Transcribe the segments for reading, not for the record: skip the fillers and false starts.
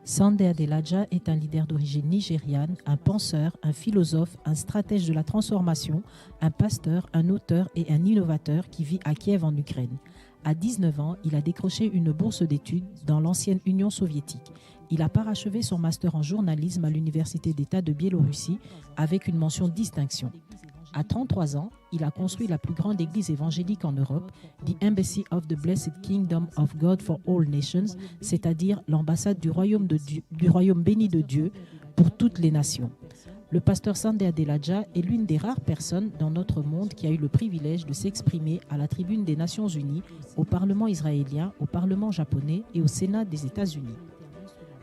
Sunday Adelaja est un leader d'origine nigériane, un penseur, un philosophe, un stratège de la transformation, un pasteur, un auteur et un innovateur qui vit à Kiev en Ukraine. À 19 ans, il a décroché une bourse d'études dans l'ancienne Union soviétique. Il a parachevé son master en journalisme à l'Université d'État de Biélorussie avec une mention distinction. À 33 ans, il a construit la plus grande église évangélique en Europe, The Embassy of the Blessed Kingdom of God for All Nations, c'est-à-dire l'ambassade du royaume béni de Dieu pour toutes les nations. Le pasteur Sunday Adelaja est l'une des rares personnes dans notre monde qui a eu le privilège de s'exprimer à la tribune des Nations Unies, au Parlement israélien, au Parlement japonais et au Sénat des États-Unis.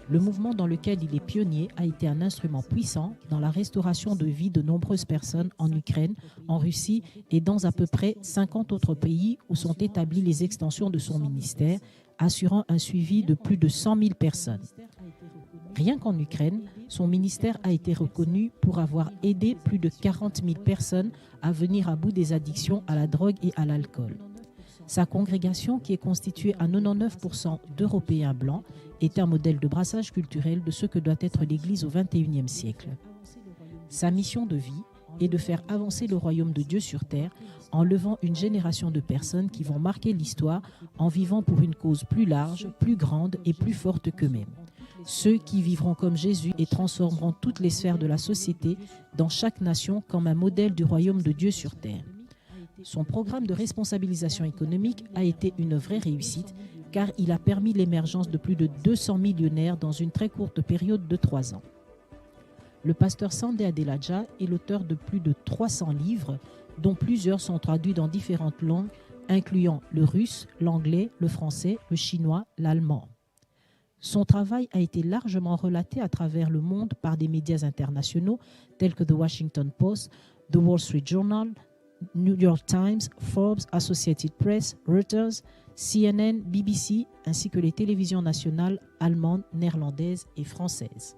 Le mouvement dans lequel il est pionnier a été un instrument puissant dans la restauration de vie de nombreuses personnes en Ukraine, en Russie et dans à peu près 50 autres pays où sont établies les extensions de son ministère, assurant un suivi de plus de 100 000 personnes. Rien qu'en Ukraine, son ministère a été reconnu pour avoir aidé plus de 40 000 personnes à venir à bout des addictions à la drogue et à l'alcool. Sa congrégation, qui est constituée à 99% d'Européens blancs, est un modèle de brassage culturel de ce que doit être l'Église au XXIe siècle. Sa mission de vie est de faire avancer le royaume de Dieu sur terre en levant une génération de personnes qui vont marquer l'histoire en vivant pour une cause plus large, plus grande et plus forte qu'eux-mêmes. Ceux qui vivront comme Jésus et transformeront toutes les sphères de la société dans chaque nation comme un modèle du royaume de Dieu sur terre. Son programme de responsabilisation économique a été une vraie réussite car il a permis l'émergence de plus de 200 millionnaires dans une très courte période de 3 ans. Le pasteur Sunday Adelaja est l'auteur de plus de 300 livres, dont plusieurs sont traduits dans différentes langues, incluant le russe, l'anglais, le français, le chinois, l'allemand. Son travail a été largement relaté à travers le monde par des médias internationaux tels que The Washington Post, The Wall Street Journal, New York Times, Forbes, Associated Press, Reuters, CNN, BBC, ainsi que les télévisions nationales allemandes, néerlandaises et françaises.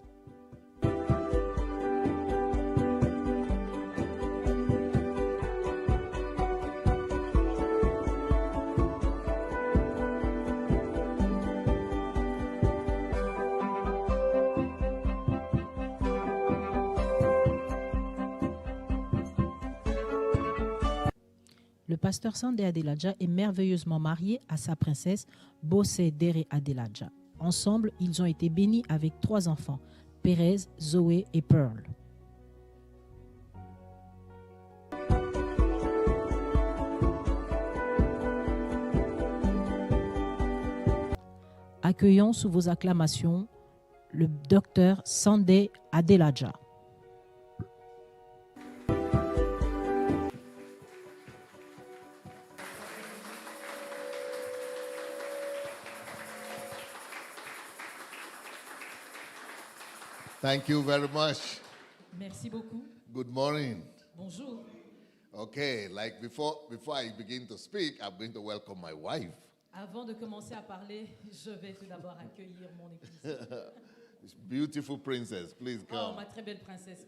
Le pasteur Sunday Adelaja est merveilleusement marié à sa princesse Bose Dere Adelaja. Ensemble, ils ont été bénis avec 3 enfants, Perez, Zoé et Pearl. Accueillons sous vos acclamations le docteur Sunday Adelaja. Thank you very much. Merci beaucoup. Good morning. Bonjour. Okay, like before I begin to speak, I'm going to welcome my wife. Avant de commencer à parler, je vais tout d'abord accueillir mon épouse. This beautiful princess, please Oh, come. ma très belle princesse,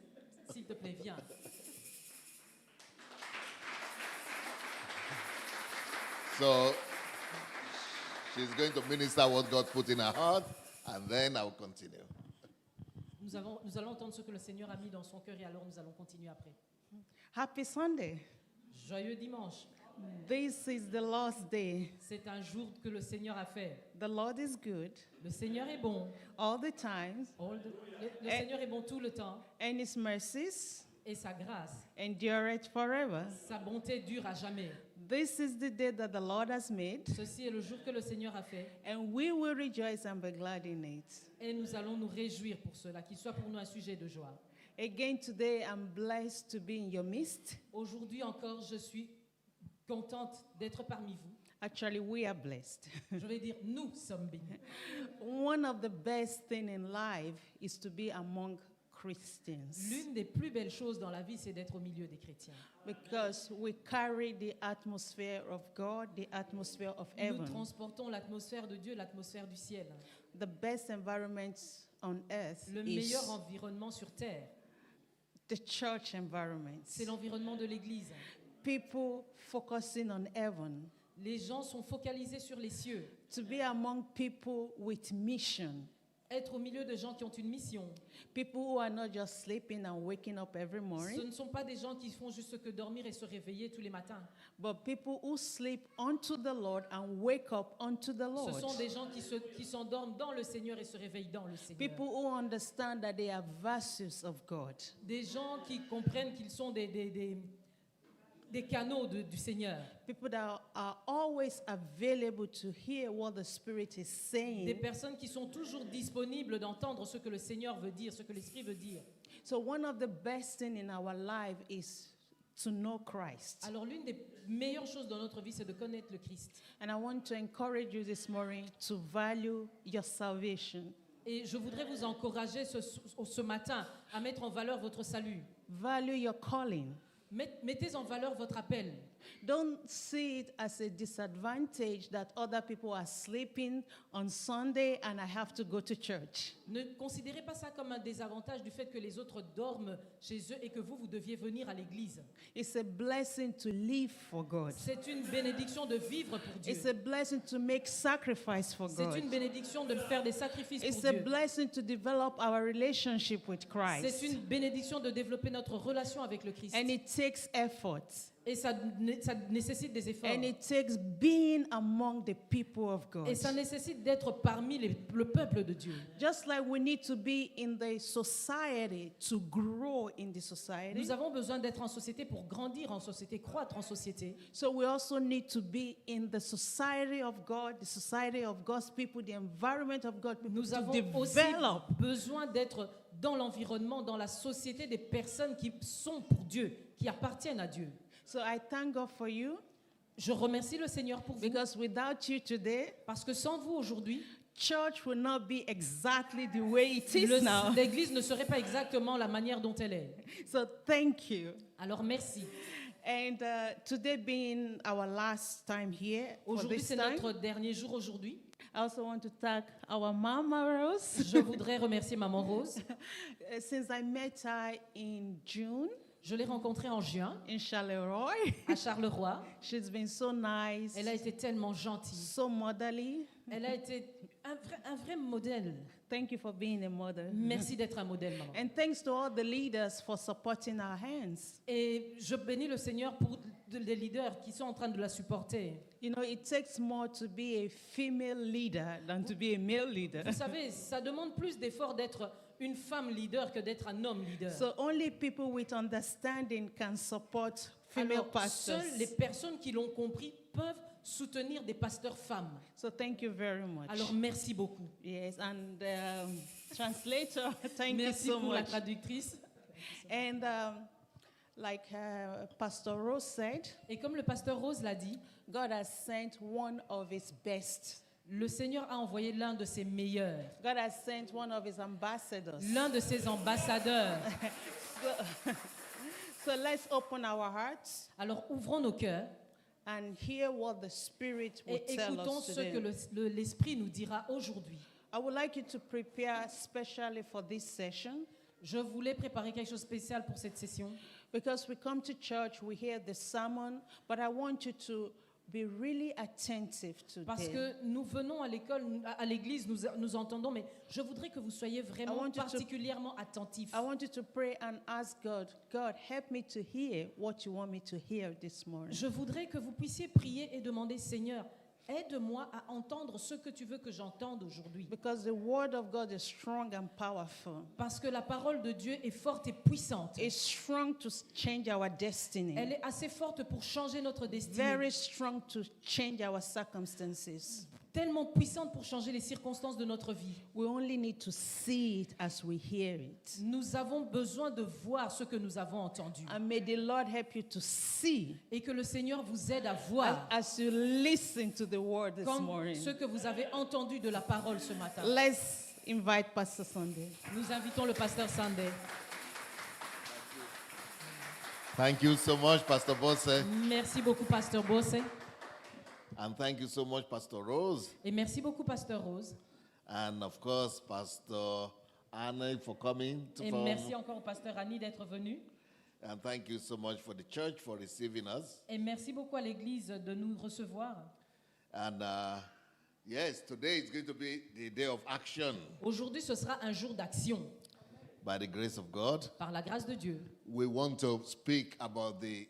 s'il te plaît, viens. So she's going to minister what God put in her heart, and then I'll continue. Nous allons entendre ce que le Seigneur a mis dans son cœur et alors nous allons continuer après. Happy Sunday. Joyeux dimanche. This is the Lord's day. C'est un jour que le Seigneur a fait. The Lord is good Le Seigneur est bon. all the time, Le Seigneur est bon tout le temps and His mercies et sa grâce, endureth forever. sa bonté dure à jamais. This is the day that the Lord has made, Ceci est le jour que le Seigneur a fait and we will rejoice and be glad in it. et nous allons nous réjouir pour cela, qu'il soit pour nous un sujet de joie. Again, today I'm blessed to be in your midst. Aujourd'hui encore, je suis contente d'être parmi vous. Actually, we are blessed. Je vais dire, nous sommes bénis. One of the best things in life is to be among Christians, L'une des plus belles choses dans la vie, c'est d'être au milieu des chrétiens. because we carry the atmosphere of God, the atmosphere of Nous heaven. transportons l'atmosphère de Dieu, l'atmosphère du ciel. The best environment on earth Le is meilleur environnement sur terre, the church environment. c'est l'environnement de l'Église. People focusing on heaven, Les gens sont focalisés sur les cieux. to be among people with mission. Être au milieu de gens qui ont une mission. People who are not just sleeping and waking up every Ce morning, ne sont pas des gens qui font juste que dormir et se réveiller tous les matins. but people who sleep unto the Lord and wake up unto the Ce Lord. sont des gens qui s'endorment dans le Seigneur et se réveillent dans le Seigneur. People who understand that they are vessels of God. Des gens qui comprennent qu'ils sont des canaux du Seigneur. People that are always available to hear what the Spirit is Des saying. personnes qui sont toujours disponibles d'entendre ce que le Seigneur veut dire, ce que l'Esprit veut dire. So one of the best things in our life is to know Christ. Alors l'une des meilleures choses dans notre vie, c'est de connaître le Christ. And I want to encourage you this morning to value your salvation. Et je voudrais vous encourager ce matin à mettre en valeur votre salut. Value your calling. Mettez en valeur votre appel. Don't see it as a disadvantage that other people are sleeping on Sunday and I have to go to church. Ne considérez pas ça comme un désavantage du fait que les autres dorment chez eux et que vous deviez venir à l'église. It's a blessing to live for God. C'est une bénédiction de vivre pour Dieu. It's a blessing to make sacrifice for C'est God. une bénédiction de faire des sacrifices It's pour a Dieu. blessing to develop our relationship with C'est Christ. une bénédiction de développer notre relation avec le Christ. And it takes effort. Et ça nécessite des efforts. And it takes being among the people of God. Et ça nécessite d'être parmi le peuple de Dieu. Just like we need to be in the society to grow in the society, Nous avons besoin d'être en société pour grandir en société, croître en société. so we also need to be in the society of God, the society of God's people, the environment of God's people, Nous to avons aussi develop. besoin d'être dans l'environnement, dans la société des personnes qui sont pour Dieu, qui appartiennent à Dieu. So I thank God for you, Je remercie le Seigneur pour vous, because without you today, parce que sans vous aujourd'hui, church will not be exactly the way it is now. l'Église ne serait pas exactement la manière dont elle est. So thank you. Alors merci. And today being our last time here for Aujourd'hui, this c'est time, notre dernier jour aujourd'hui. I also want to thank our Mama Rose. Je voudrais remercier Maman Rose. Since I met her in June Je l'ai rencontrée en juin in Charleroi, à Charleroi. she's been so nice, Elle a été tellement gentille. so motherly. Elle a été un vrai modèle. Thank you for being a mother. Merci d'être un modèle, maman. And thanks to all the leaders for supporting our hands. Et je bénis le Seigneur pour les leaders qui sont en train de la supporter. You know, it takes more to be a female leader than to be a male leader. Vous savez, ça demande plus d'efforts d'être une femme leader que d'être un homme leader. So only people with understanding can support female Alors, pastors. seules les personnes qui l'ont compris peuvent soutenir des pasteurs femmes. So thank you very much. Alors merci beaucoup. Yes, and translator, thank Merci you so pour la much. traductrice. And like Pastor Rose said, Et comme le pasteur Rose l'a dit, God has sent one of his best. le Seigneur a envoyé l'un de ses meilleurs, God has sent one of his ambassadors. l'un de ses ambassadeurs. So let's open our hearts Alors ouvrons nos cœurs and hear what the Spirit will et tell écoutons us ce que today. l'Esprit nous dira aujourd'hui. I would like you to prepare especially for this session, Je voulais préparer quelque chose de spécial pour cette session. because we come to church, we hear the sermon, but I want you to be really attentive Parce today. que nous venons à l'école, à l'église, nous entendons, mais je voudrais que vous soyez I vraiment want you to- particulièrement attentifs. I want you to pray and ask God, God, help me to hear what you want me to hear this morning. Je voudrais que vous puissiez prier et demander, Seigneur, aide-moi à entendre ce que tu veux que j'entende aujourd'hui. Because the word of God is strong and powerful. Parce que la parole de Dieu est forte et puissante. It's strong to change our destiny. Elle est assez forte pour changer notre destinée. Very strong to change our circumstances. Tellement puissante pour changer les circonstances de notre vie. We only need to see it as we hear it. Nous avons besoin de voir ce que nous avons entendu. And may the Lord help you to see Et que le Seigneur vous aide à voir as you listen to the word this comme morning. ce que vous avez entendu de la parole ce matin. Let's invite Pastor Sunday. Nous invitons le pasteur Sandé. Thank you so much, Pastor Bosse. Merci beaucoup, pasteur Bosse. And thank you so much, Pastor Rose. Et merci beaucoup, pasteur Rose. And of course, Pastor Anna for coming to Et merci encore au pasteur Annie d'être venu. And thank you so much for the church for receiving us. Et merci beaucoup à l'église de nous recevoir. And Yes, today is going to be the day of action. Aujourd'hui, ce sera un jour d'action. By the grace of God, Par la grâce de Dieu. we want to speak about the.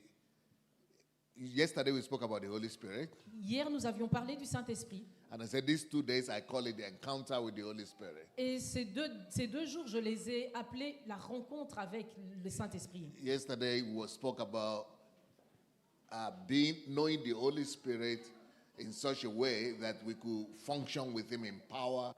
Yesterday we spoke about the Holy Spirit, Hier, nous avions parlé du Saint-Esprit. and I said these 2 days I call it the encounter with the Holy Spirit. Et ces deux jours, je les ai appelés la rencontre avec le Saint-Esprit. Yesterday we spoke about knowing the Holy Spirit in such a way that we could function with Him in power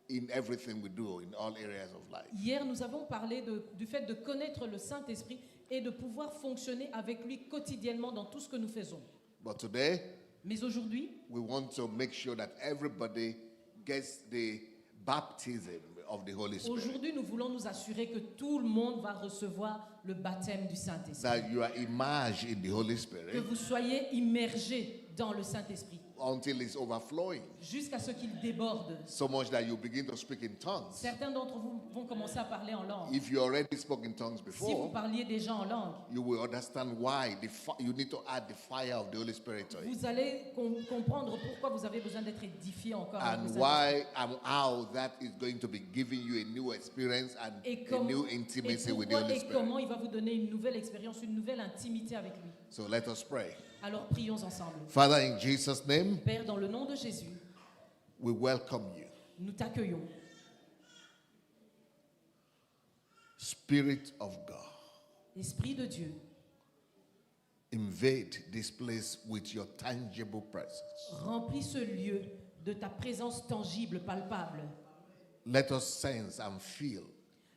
in everything we do, in all areas of life. Hier, nous avons parlé du fait de connaître le Saint-Esprit et de pouvoir fonctionner avec lui quotidiennement dans tout ce que nous faisons. But today, Mais aujourd'hui, we want to make sure that everybody gets the baptism of the Holy Spirit. aujourd'hui, nous voulons nous assurer que tout le monde va recevoir le baptême du Saint-Esprit. That you are immersed in the Holy Que Spirit vous soyez immergés dans le Saint-Esprit until it's overflowing. jusqu'à ce qu'il déborde. So much that you begin to speak in tongues. Certains d'entre vous vont commencer à parler en langue. If you already spoke in tongues Si vous before, parliez déjà en langue, you will understand why you need to add the fire of the Holy Spirit to it. vous allez comprendre pourquoi vous avez besoin d'être édifié encore. avec le And Saint-Esprit. why and how that is going to be giving you a new experience and Et a new intimacy with the pourquoi Holy et Spirit. comment il va vous donner une nouvelle expérience, une nouvelle intimité avec lui. So let us pray. Alors prions ensemble. Father, in Jesus' name, Père, dans le nom de Jésus, we welcome you. nous t'accueillons. Spirit of God, Esprit de Dieu, invade this place with your tangible presence. remplis ce lieu de ta présence tangible, palpable. Let us sense and feel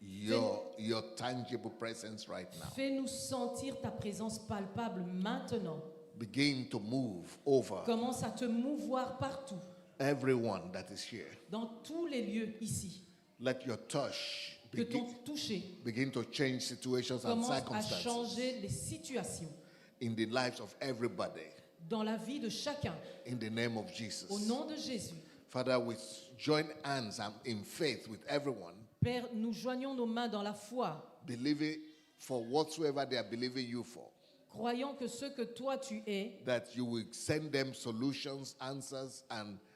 your tangible presence right now. Fais-nous sentir ta présence palpable maintenant. Begin to move over Commence à te mouvoir partout, everyone that is here. dans tous les lieux ici. Let your touch Que ton begin, toucher to change situations and commence à circumstances changer les situations in the lives of everybody. dans la vie de chacun. In the name of Jesus. Au nom de Jésus. Father, we join hands and in faith with everyone, Père, nous joignons nos mains dans la foi, believing for whatsoever they are believing you for, croyant que ce que toi tu es, that you will send them solutions, answers,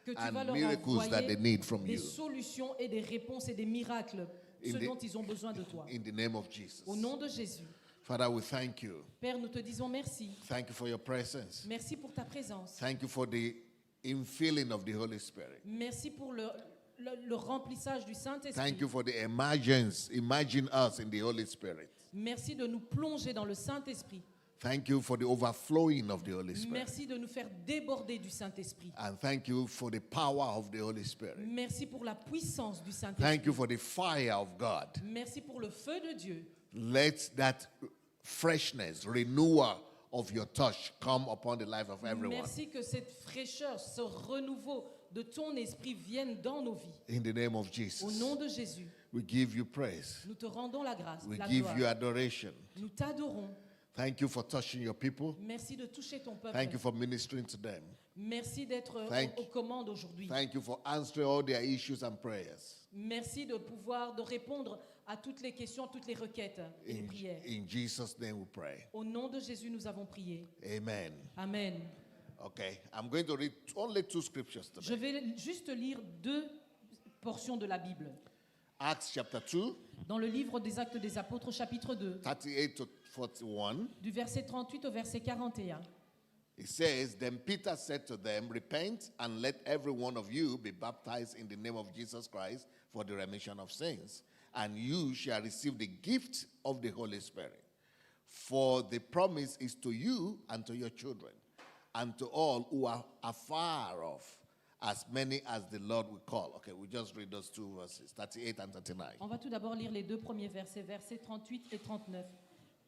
que tu vas leur miracles that they envoyer need from des you. solutions et des réponses et des miracles, In ce the- dont ils ont besoin de toi. In the name of Jesus. Au nom de Jésus. Father, we thank you. Père, nous te disons merci. Thank you for your presence. Merci pour ta présence. Thank you for the infilling of the Holy Spirit. Merci pour le remplissage du Thank Saint-Esprit. you for the emergence. Imagine us in the Holy Spirit. Merci de nous plonger dans le Saint-Esprit. Thank you for the overflowing of the Holy Spirit. Merci de nous faire déborder du Saint-Esprit. And thank you for the power of the Holy Spirit. Merci pour la puissance du Thank Saint-Esprit. you for the fire of God. Merci pour le feu de Dieu. Let that freshness, renewal of your touch come upon the life of everyone. Merci que cette fraîcheur, ce renouveau de ton esprit vienne dans nos vies. In the name of Au Jesus, nom de Jésus, we give you praise. nous te rendons la grâce, We la give gloire. you adoration. Nous t'adorons. Thank you for touching your people. Merci de toucher ton peuple. Thank you for ministering to them. Merci d'être Thank- aux commandes aujourd'hui. Thank you for answering all their issues and prayers. Merci de répondre à toutes les questions, toutes les requêtes et les prières. In Jesus' name we pray. Au nom de Jésus, nous avons prié. Amen. Amen. Okay, I'm going to read only 2 scriptures Je today. vais juste lire 2 portions de la Bible. Acts chapter 2, Dans le livre des Actes des Apôtres, chapitre 2, 38 to 41. du verset 38 au verset 41. It says, Then Peter said to them, Repent and let every one of you be baptized in the name of Jesus Christ for the remission of sins, and you shall receive the gift of the Holy Spirit. For the promise is to you and to your children, and to all who are afar off, as many as the Lord will call. Okay, we just read those 2 verses, 38 and 39. On va tout d'abord lire les 2 premiers versets, versets 38 et 39.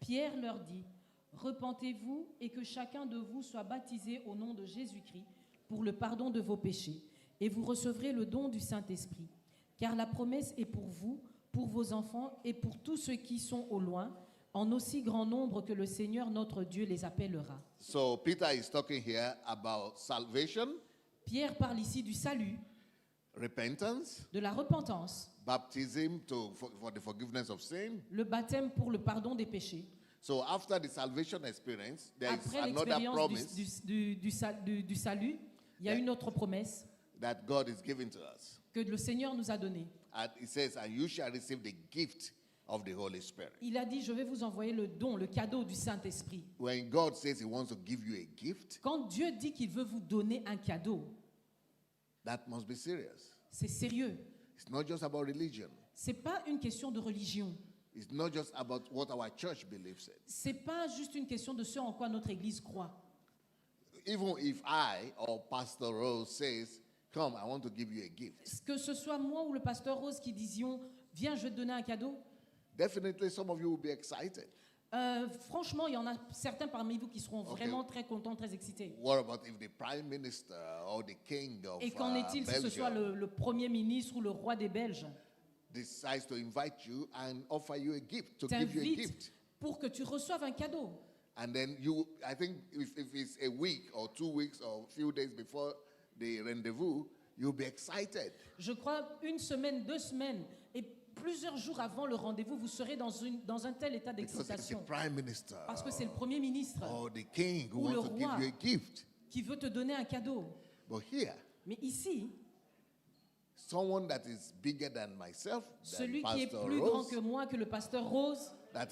Pierre leur dit, repentez-vous et que chacun de vous soit baptisé au nom de Jésus-Christ pour le pardon de vos péchés, et vous recevrez le don du Saint-Esprit. Car la promesse est pour vous, pour vos enfants et pour tous ceux qui sont au loin, en aussi grand nombre que le Seigneur notre Dieu les appellera. So Peter is talking here about salvation, Pierre parle ici du salut, repentance, de la repentance, baptism for the forgiveness of sin. le baptême pour le pardon des péchés. So after the salvation experience, there is Après another l'expérience promise. du salut, il y a une autre promesse. that God is giving to us. que le Seigneur nous a donné. And it says, and you shall receive the gift of the Holy Spirit. Il a dit, je vais vous envoyer le don, le cadeau du Saint-Esprit. When God says he wants to give you a gift, Quand Dieu dit qu'il veut vous donner un cadeau, that must be serious. c'est sérieux. It's not just about religion. C'est pas une question de religion. It's not just about what our church believes in. C'est pas juste une question de ce en quoi notre Église croit. Even if I or Pastor Rose says, come, I want to give you a gift. Que ce soit moi ou le pasteur Rose qui disions, viens, je vais te donner un cadeau. Definitely some of you will be excited. Franchement, il y en a certains parmi vous qui seront Okay. vraiment très contents, très excités. What about if the prime minister or the king of Et qu'en est-il si ce soit Belgium le Premier ministre ou le roi des Belges decides to invite you and offer you a gift, to give you a t'invite gift? pour que tu reçoives un cadeau? And then you, I think if it's a week or 2 weeks or a few days before the rendezvous, you'll be excited. Je crois une semaine, 2 semaines, et plusieurs jours avant le rendez-vous, vous serez dans un tel état Because it's the d'excitation. prime minister Parce que c'est le Premier ministre or the king who ou le wants to give roi you a gift. qui veut te donner un cadeau. But here, Mais ici, someone that is bigger than myself, than celui qui est Pastor plus grand Rose, que moi, que le pasteur Rose, that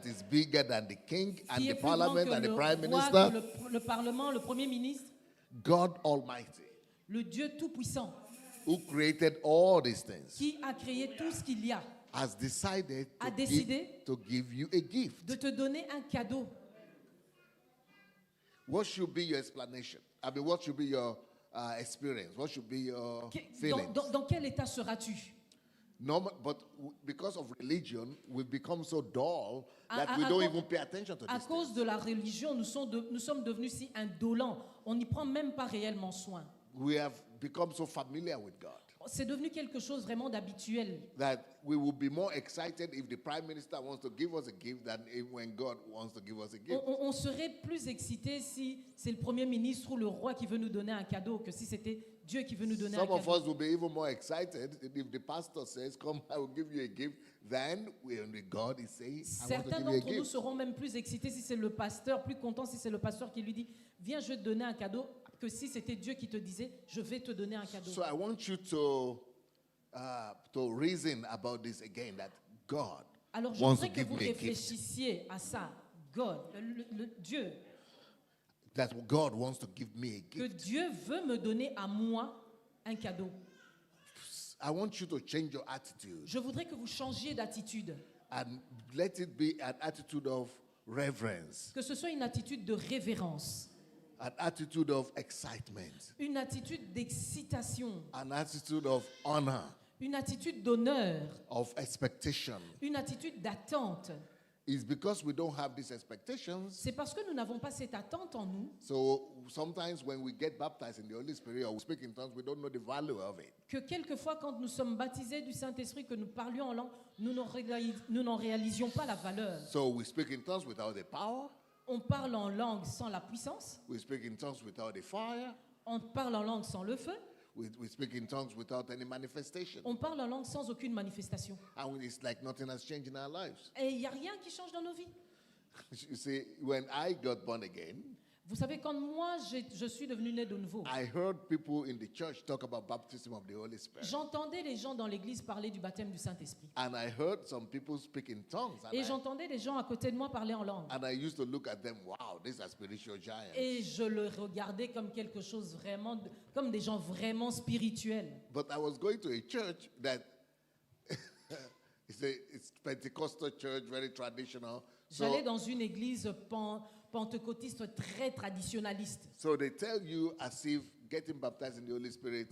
is bigger than the king and qui the est plus grand parliament que and the le prime roi, minister, que le Parlement, le Premier ministre, God Almighty, le Dieu Tout-Puissant, who created all these things, qui a créé tout ce qu'il y a, has decided a to décidé to give you a gift. de te donner un cadeau. What should be your explanation? I mean, what should be your experience? What should be your feelings? Dans quel état seras-tu? Because of religion, we've become so dull that À- we à don't cause- even pay attention to À this. cause de la religion, nous sommes devenus si indolents. On n'y prend même pas réellement soin. We have become so familiar with God C'est devenu quelque chose vraiment d'habituel. that we will be more excited if the prime minister wants to give us a gift than if when God wants to give us a gift. On serait plus excité si c'est le Premier ministre ou le roi qui veut nous donner un cadeau que si c'était Dieu qui veut nous donner un Some of cadeau. us will be even more excited if the pastor says, come, I will give you a gift, than when God is saying, I want to Certains give you a d'entre nous gift. seront même plus excités si c'est le pasteur, plus contents si c'est le pasteur qui lui dit viens, je vais te donner un cadeau, que si c'était Dieu qui te disait je vais te donner un cadeau. So I want you to reason about this again, that God Alors je wants to voudrais que give vous me a gift. réfléchissiez à ça. God, le Dieu, That God wants to give me a que gift. Dieu veut me donner à moi un cadeau. I want you to change your attitude Je voudrais que vous changiez d'attitude, and let it be an attitude of reverence, que ce soit une attitude de révérence, an attitude of excitement, une attitude d'excitation, an attitude of honor, une attitude d'honneur, of expectation. une attitude d'attente. It's because we don't have these expectations. C'est parce que nous n'avons pas cette attente en nous So sometimes when we get baptized in the Holy Spirit or we speak in tongues, we don't know the value of it. que quelquefois, quand nous sommes baptisés du Saint-Esprit, que nous parlions en langue, nous n'en réalisions pas la valeur. So we speak in tongues without the power. On parle en langue sans la puissance, We speak in tongues without the fire. on parle en langue sans le feu, We speak in tongues without any manifestation. on parle en langue sans aucune manifestation. And it's like nothing has changed in our lives. Et il n'y a rien qui change dans nos vies. You see, when I got born again, Vous savez, quand moi, je suis devenu né de nouveau, I heard people in the church talk about baptism of the Holy Spirit. j'entendais les gens dans l'église parler du baptême du Saint-Esprit. And I heard some people speak in tongues. Et j'entendais les gens à côté de moi parler en langue. And I used to look at them, wow, these are spiritual giants. Et je le regardais comme quelque chose vraiment, comme des gens vraiment spirituels. But I was going to a church that it's Pentecostal church, very traditional. J'allais dans une église pentecôtiste très traditionnaliste. So they tell you as if getting baptized in the Holy Spirit,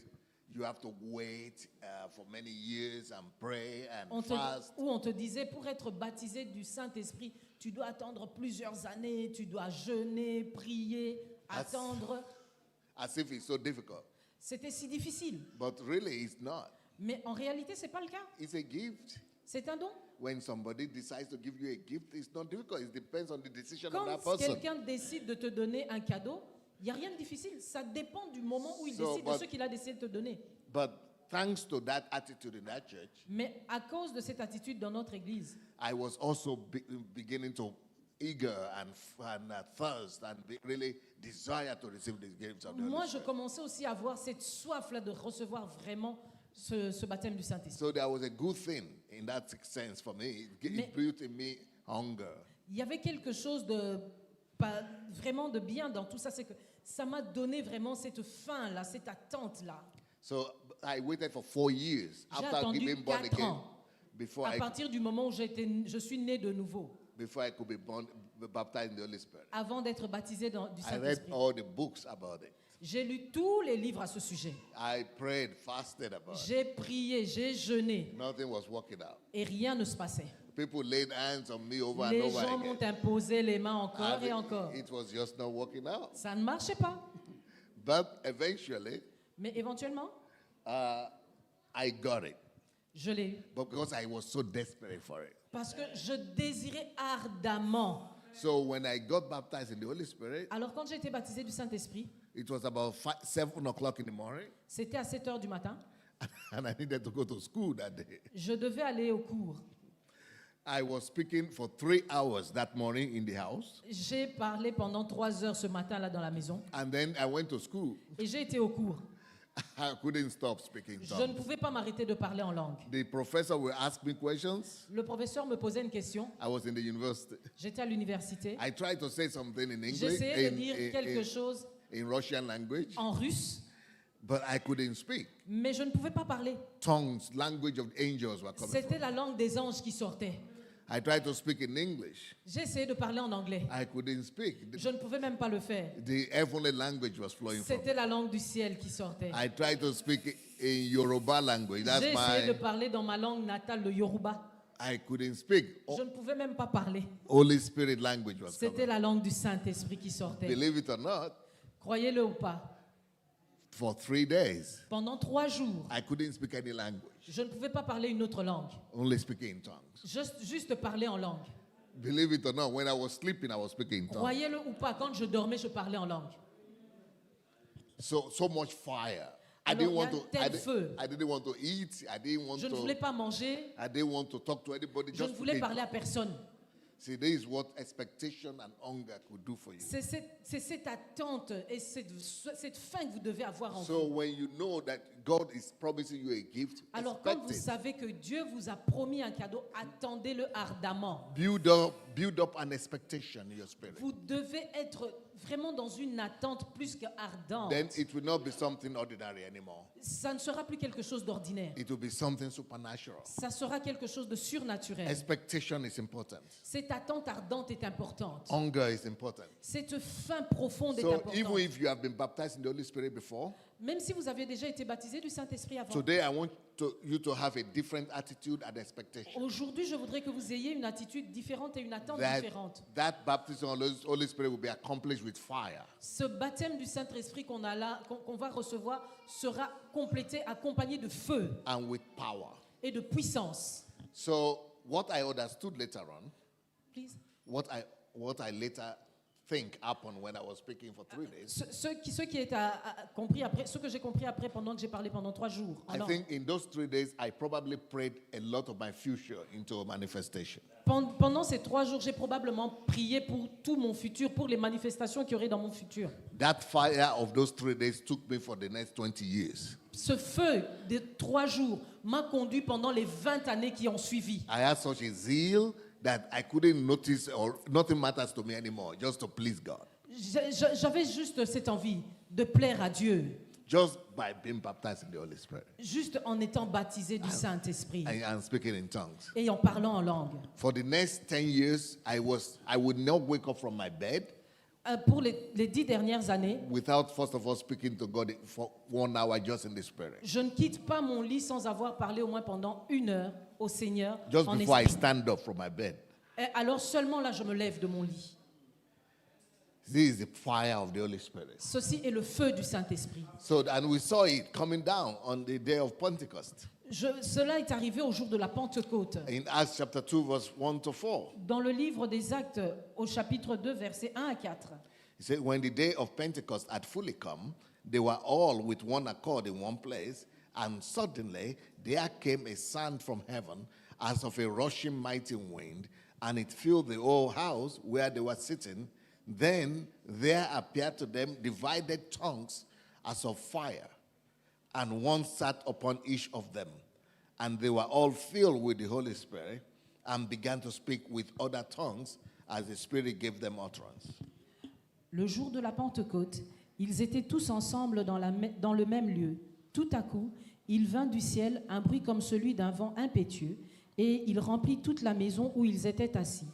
you have to wait for many years and pray and fast. Où on te disait, pour être baptisé du Saint-Esprit, tu dois attendre plusieurs années, tu dois jeûner, prier, attendre. As if it's so difficult. C'était si difficile. But really, it's not. Mais en réalité, ce n'est pas le cas. It's a gift. C'est un don. When somebody decides to give you a gift, it's not difficult. It depends on the decision of Quand that person. quelqu'un décide de te donner un cadeau, il n'y a rien de difficile. Ça dépend du moment où il décide, de ce qu'il a décidé de te donner. But thanks to that attitude in that church, Mais à cause de cette attitude dans notre église, I was also beginning to eager and thirst and really desire to receive the gifts of the Moi, Holy je Spirit. commençais aussi à avoir cette soif-là de recevoir vraiment ce baptême du Saint-Esprit. So there was a good thing in that sense for me. It built in me hunger. Il y avait quelque chose de vraiment de bien dans tout ça, c'est que ça m'a donné vraiment cette faim-là, cette attente-là. So I waited for 4 years J'ai after attendu being born 4 again ans before à partir du moment où je suis né de nouveau, I could be baptized in the Holy Spirit. avant d'être baptisé du I read Saint-Esprit. all the books about it. J'ai lu tous les livres à ce sujet. I prayed, fasted about it. J'ai prié, j'ai jeûné Nothing was working out. et rien ne se passait. People laid hands on me over and Les over gens again. m'ont imposé les mains encore And et encore. it was just not working out. Ça ne marchait pas. But eventually, Mais éventuellement, I got it. je l'ai eu. But because I was so desperate for it. Parce que je désirais ardemment. So when I got baptized in the Holy Spirit, Alors quand j'ai été baptisé du Saint-Esprit, it was about 7 o'clock in the morning. c'était à 7 heures du matin. And I needed to go to school that day. Je devais aller au cours. I was speaking for 3 hours that morning in the house. J'ai parlé pendant 3 heures ce matin-là dans la maison. And then I went to school. Et j'ai été au cours. I couldn't stop speaking Je ne tongues. pouvais pas m'arrêter de parler en langue. The professor would ask me questions. Le professeur me posait une question. I was in the university. J'étais à l'université. I tried to say something in English, J'essayais de dire quelque chose in Russian language, en russe, but I couldn't speak. mais je ne pouvais pas parler. Tongues, language of angels were coming C'était from. la langue des anges qui sortait. I tried to speak in English. J'ai essayé de parler en anglais. I couldn't speak. Je ne pouvais même pas le faire. The heavenly language was flowing from. C'était la langue du ciel qui sortait. I tried to speak in Yoruba language. That's J'ai essayé de my. parler dans ma langue natale, le Yoruba. I couldn't speak. Je ne pouvais même pas parler. Holy Spirit language was C'était coming. la langue du Saint-Esprit qui sortait. Believe it or not, Croyez-le ou pas. for 3 days, Pendant 3 jours, I couldn't speak any language. je ne pouvais pas parler une autre langue. Only speaking in tongues. Juste parler en langue. Believe it or not, when I was sleeping, I was speaking in tongues. Croyez-le ou pas, quand je dormais, je parlais en langue. So much fire. I Alors, didn't il y want a to. tel feu. I didn't want to eat. I didn't want Je ne voulais to. pas manger, I didn't want to talk to anybody. je ne Just voulais speak. parler à personne. See, this is what expectation and hunger could do for you. C'est cette attente et cette faim que vous devez avoir en So vous. when you know that God is promising you a gift, Alors quand expect vous it. savez que Dieu vous a promis un cadeau, attendez-le ardemment. Build up an expectation in your spirit. Vous devez être vraiment dans une attente plus qu'ardente. Then it will not be something ordinary anymore. Ça ne sera plus quelque chose d'ordinaire. It will be something supernatural. Ça sera quelque chose de surnaturel. Expectation is important. Cette attente ardente est importante. Hunger is important. Cette faim profonde est So importante. even if you have been baptized in the Holy Spirit before, Même si vous avez déjà été baptisé du Saint-Esprit avant. today I want you to have a different attitude and expectation. Aujourd'hui, je voudrais que vous ayez une attitude différente et une attente différente. That baptism of the Holy Spirit will be accomplished with fire. Ce baptême du Saint-Esprit qu'on a là, qu'on va recevoir, sera complété, accompagné de feu And with power. et de puissance. So what I understood later on, Please. what I later think happened when I was speaking for 3 days, Ce qui est compris après, ce que j'ai compris après pendant que j'ai parlé pendant 3 jours. I Alors, think in those 3 days I probably prayed a lot of my future into a manifestation. pendant ces 3 jours, j'ai probablement prié pour tout mon futur, pour les manifestations qu'il y aurait dans mon futur. That fire of those 3 days took me for the next 20 years. Ce feu de 3 jours m'a conduit pendant les 20 années qui ont suivi. I had such a zeal that I couldn't notice or nothing matters to me anymore, just to please God. J'avais juste cette envie de plaire à Dieu, Just by being baptized in the Holy Spirit juste en étant baptisé du Saint-Esprit and speaking in tongues. et en parlant en langue. For the next 10 years, I would not wake up from my bed Pour les 10 dernières années, without first of all speaking to God for 1 hour just in the Spirit. je ne quitte pas mon lit sans avoir parlé au moins pendant 1 heure au Seigneur Just en before I esprit. stand up from my bed. Et alors seulement là, je me lève de mon lit. This is the fire of the Holy Spirit. Ceci est le feu du Saint-Esprit. So, and we saw it coming down on the day of Pentecost. Cela est arrivé au jour de la Pentecôte. In Acts chapter 2, verse 1 to 4. Dans le livre des Actes, au chapitre 2, versets 1 à 4. He said, when the day of Pentecost had fully come, they were all with one accord in one place, and suddenly there came a sound from heaven as of a rushing mighty wind, and it filled the whole house where they were sitting. Then there appeared to them divided tongues as of fire, and one sat upon each of them. And they were all filled with the Holy Spirit and began to speak with other tongues as the Spirit gave them utterance. Le jour de la Pentecôte, ils étaient tous ensemble dans le même lieu. Tout à coup, il vint du ciel un bruit comme celui d'un vent impétueux, et il remplit toute la maison où ils étaient assis.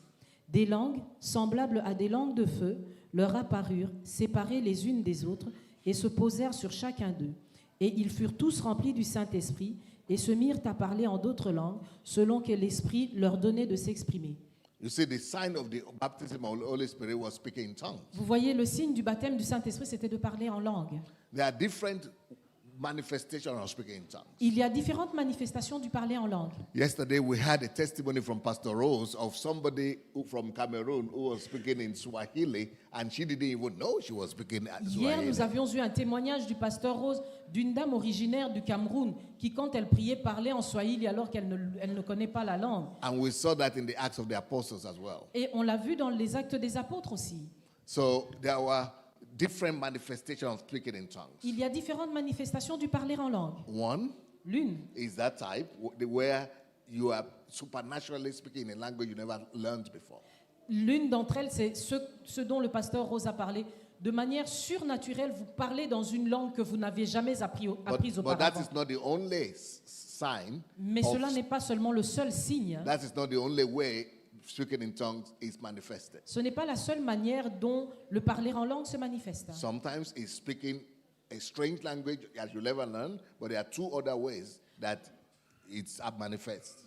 Des langues, semblables à des langues de feu, leur apparurent, séparées les unes des autres, et se posèrent sur chacun d'eux. Et ils furent tous remplis du Saint-Esprit, et se mirent à parler en d'autres langues, selon que l'Esprit leur donnait de s'exprimer. You see, the sign of the baptism of the Holy Spirit was speaking in tongues. Vous voyez, le signe du baptême du Saint-Esprit, c'était de parler en langue. There are different manifestations of speaking in tongues. Il y a différentes manifestations du parler en langue. Yesterday, we had a testimony from Pastor Rose of somebody from Cameroon who was speaking in Swahili, and she didn't even know she was speaking Hier, Swahili. nous avions eu un témoignage du pasteur Rose d'une dame originaire du Cameroun qui, quand elle priait, parlait en Swahili alors qu'elle ne connaît pas la langue. And we saw that in the Acts of the Apostles as well. Et on l'a vu dans les Actes des Apôtres aussi. So there were different manifestations of speaking in tongues. Il y a différentes manifestations du parler en langue. One L'une, is that type where you are supernaturally speaking in a language you never learned before. l'une d'entre elles, c'est ce dont le pasteur Rose a parlé. De manière surnaturelle, vous parlez dans une langue que vous n'aviez jamais apprise But that auparavant. is not the only sign. Mais of- cela n'est pas seulement le seul signe. That is not the only way speaking in tongues is manifested. Ce n'est pas la seule manière dont le parler en langue se manifeste. Sometimes it's speaking a strange language as you never learn, but there are two other ways that it's manifest.